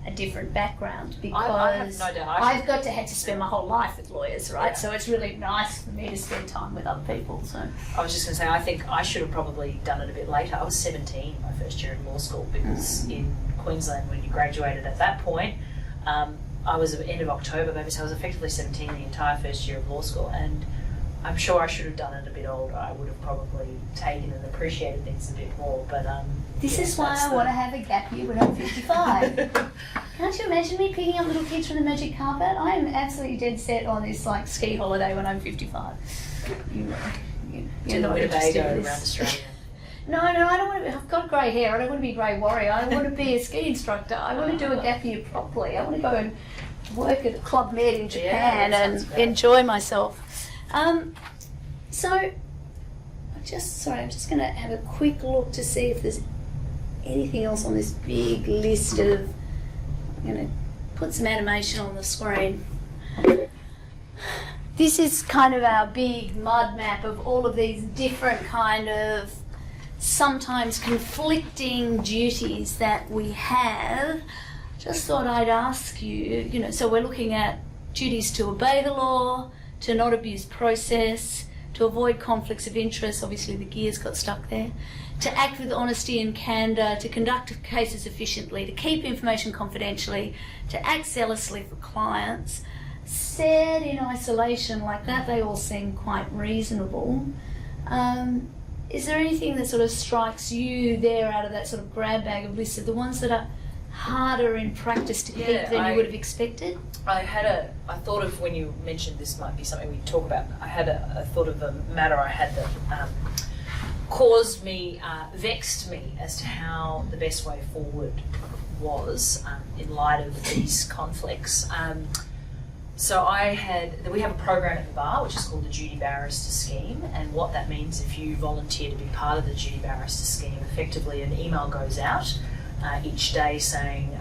a different background, because I have no doubt. I've got to had to spend my whole life with lawyers, right? Yeah. So it's really nice for me to spend time with other people. So I was just going to say, I think I should have probably done it a bit later. I was 17 my first year in law school, because in Queensland, when you graduated at that point, I was at the end of October, maybe, so I was effectively 17 the entire first year of law school, and I'm sure I should have done it a bit older. I would have probably taken and appreciated things a bit more, but this yeah, is why I want to have a gap year when I'm 55. Can't you imagine me picking up little kids from the magic carpet? I am absolutely dead set on this like ski holiday when I'm 55. You're not interested in around this. Australia. No, I don't want to. I've got grey hair. I don't want to be a grey warrior. I want to be a ski instructor. I want to do a gap year properly. I want to go and work at Club Med in Japan and enjoy myself. So, I'm just going to have a quick look to see if there's anything else on this big list of. I'm going to put some animation on the screen. This is kind of our big mud map of all of these different kind of sometimes conflicting duties that we have. Just thought I'd ask you, so we're looking at duties to obey the law, to not abuse process, to avoid conflicts of interest, obviously the gears got stuck there, to act with honesty and candour, to conduct cases efficiently, to keep information confidentially, to act zealously for clients. Said in isolation like that, they all seem quite reasonable. Is there anything that sort of strikes you there out of that sort of grab bag of lists of the ones that are harder in practice to keep than you would have expected? I thought of, when you mentioned this might be something we'd talk about, I thought of a matter I had that caused me, vexed me as to how the best way forward was in light of these conflicts. So we have a program at the bar which is called the Duty Barrister Scheme, and what that means, if you volunteer to be part of the Duty Barrister Scheme, effectively an email goes out each day saying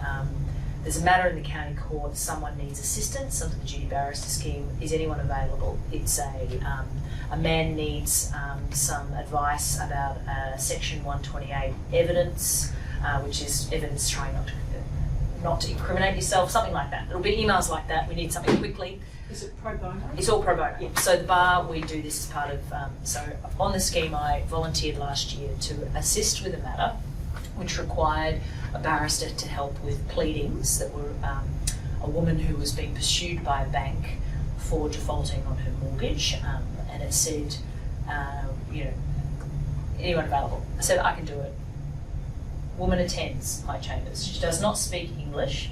there's a matter in the county court, someone needs assistance under the Duty Barrister Scheme, is anyone available? It's a man needs some advice about Section 128 evidence, which is evidence trying not to incriminate yourself, something like that. It'll be emails like that. We need something quickly. Is it pro bono? It's all pro bono. Yeah. So the bar, we do this as part of, so on the scheme I volunteered last year to assist with a matter which required a barrister to help with pleadings that were a woman who was being pursued by a bank for defaulting on her mortgage, and it said, anyone available? I said, I can do it. Woman attends my chambers. She does not speak English.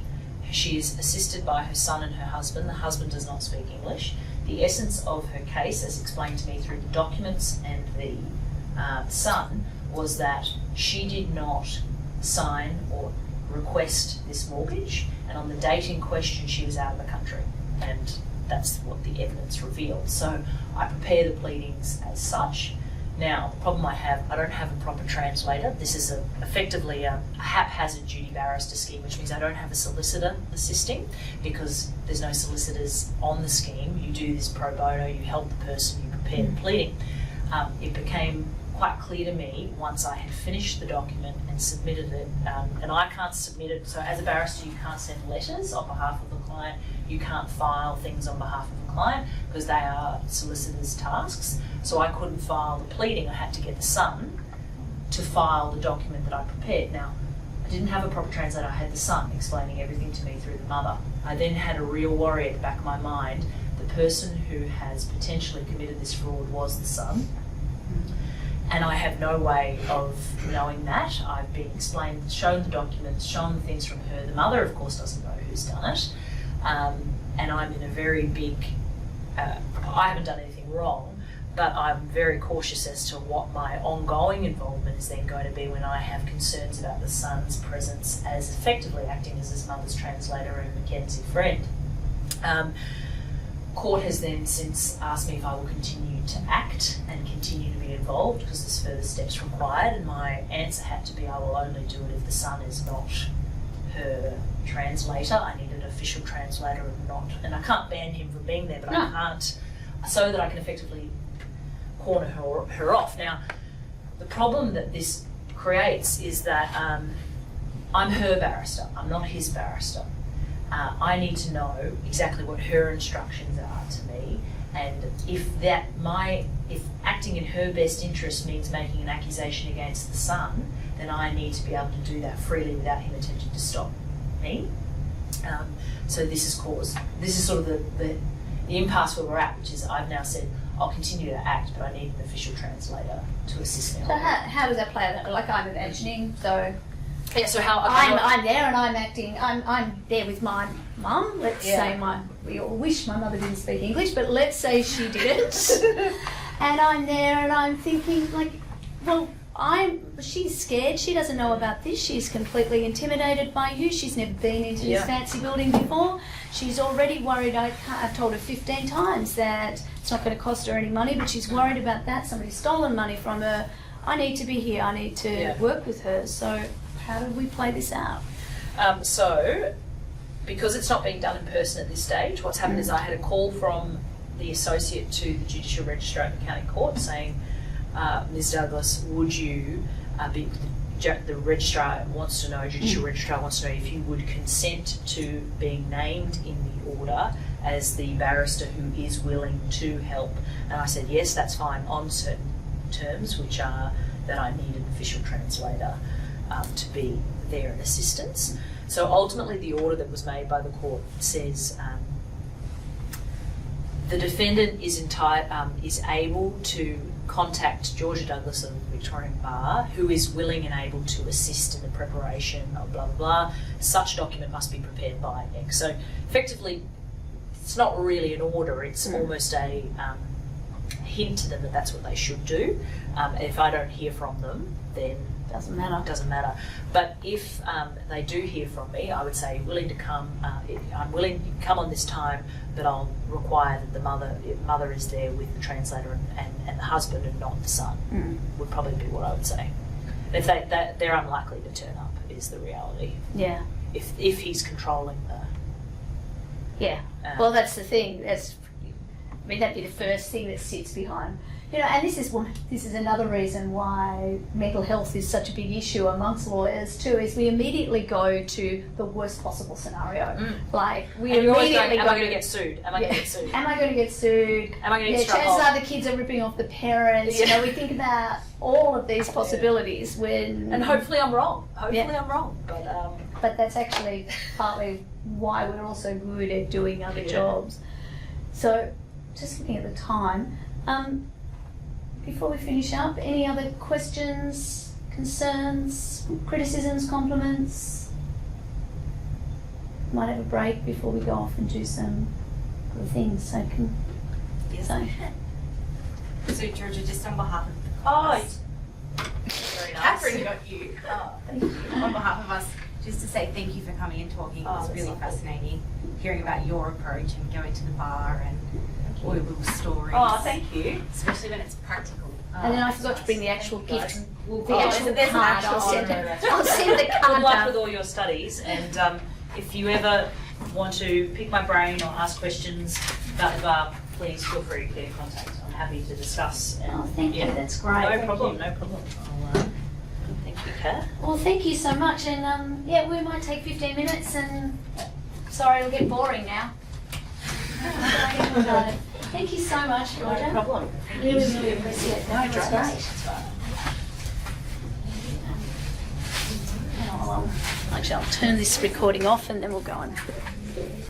She is assisted by her son and her husband. The husband does not speak English. The essence of her case, as explained to me through the documents and the son, was that she did not sign or request this mortgage, and on the date in question she was out of the country, and that's what the evidence revealed. So I prepare the pleadings as such. Now, the problem I don't have a proper translator. This is effectively a haphazard duty barrister scheme, which means I don't have a solicitor assisting because there's no solicitors on the scheme. You do this pro bono, you help the person, you prepare the pleading. It became quite clear to me once I had finished the document and submitted it, and I can't submit it, so as a barrister you can't send letters on behalf of the client, you can't file things on behalf of the client because they are solicitors' tasks, so I couldn't file the pleading. I had to get the son to file the document that I prepared. Now, I didn't have a proper translator, I had the son explaining everything to me through the mother. I then had a real worry at the back of my mind. The person who has potentially committed this fraud was the son. And I have no way of knowing that. I've been shown the documents, shown the things from her. The mother, of course, doesn't know who's done it. And I'm in a very big, I haven't done anything wrong, but I'm very cautious as to what my ongoing involvement is then going to be when I have concerns about the son's presence as effectively acting as his mother's translator and Mackenzie friend. Court has then since asked me if I will continue to act and continue to be involved because there's further steps required, and my answer had to be I will only do it if the son is not her translator. I need an official translator and I can't ban him from being there, but I can't, so that I can effectively corner her off. Now, the problem that this creates is that I'm her barrister, I'm not his barrister. I need to know exactly what her instructions are to me, and if acting in her best interest means making an accusation against the son, then I need to be able to do that freely without him attempting to stop me. So this is sort of the impasse where we're at, which is I've now said I'll continue to act, but I need an official translator to assist me. So how does that play out? Like I'm imagining, so. Yeah, so how I'm there and I'm acting. I'm there with my mum. Let's say we all wish my mother didn't speak English, but let's say she did, and I'm there and I'm thinking like, well, she's scared. She doesn't know about this. She's completely intimidated by you. She's never been into this fancy building before. She's already worried. I've told her 15 times that it's not going to cost her any money, but she's worried about that. Somebody's stolen money from her. I need to be here. I need to work with her. So. How do we play this out? So, because it's not being done in person at this stage, what's happened is I had a call from the associate to the Judicial Registrar at the County Court saying, Ms Douglas, would you the Registrar wants to know, Judicial Registrar wants to know if you would consent to being named in the order as the barrister who is willing to help. And I said, yes, that's fine, on certain terms, which are that I need an official translator to be there in assistance. So ultimately the order that was made by the court says the defendant is able to contact Georgia Douglas of the Victorian Bar, who is willing and able to assist in the preparation of blah, blah, blah. Such document must be prepared by X. So effectively, it's not really an order, it's almost a hint to them that that's what they should do. If I don't hear from them, then Doesn't matter. Doesn't matter. But if they do hear from me, I would say willing to come. I'm willing to come on this time, but I'll require that the mother is there with the translator and the husband and not the son. Would probably be what I would say. If they're unlikely to turn up, is the reality. Yeah. If he's controlling the. Yeah. Well, that's the thing. That'd be the first thing that sits behind. And this is another reason why mental health is such a big issue amongst lawyers too. Is we immediately go to the worst possible scenario. Like we and you're always immediately going, am I going to get sued? Am I going to get sued? Am I going to get sued? Am I going to get struck chances off? are the kids are ripping off the parents. We think about all of these possibilities and hopefully I'm wrong. Hopefully I'm wrong. But that's actually partly why we're also good at doing other jobs. So, just looking at the time, before we finish up, any other questions, concerns, criticisms, compliments? Might have a break before we go off and do some other things. So, So Georgia, just on behalf of the class. very nice. Catherine got you. thank you. On behalf of us, just to say thank you for coming and talking. It was really fascinating hearing about your approach and going to the bar and all your little stories. Oh, thank you. Especially when it's practical. And then I forgot to bring the actual gift. The Oh, actual there's an card. actual- I'll send no, it. that's I'll send the Good card luck down. with all your studies, and if you ever want to pick my brain or ask questions about the bar, please feel free to get in contact. I'm happy to discuss. And, Oh, thank you. That's great. No Thank problem. you. No problem. Thank you, Kat. Well, thank you so much. And we might take 15 minutes. And sorry, it'll get boring now. Thank you so much, Georgia. No problem. Really appreciate it. That was great. Actually, I'll turn this recording off and then we'll go on.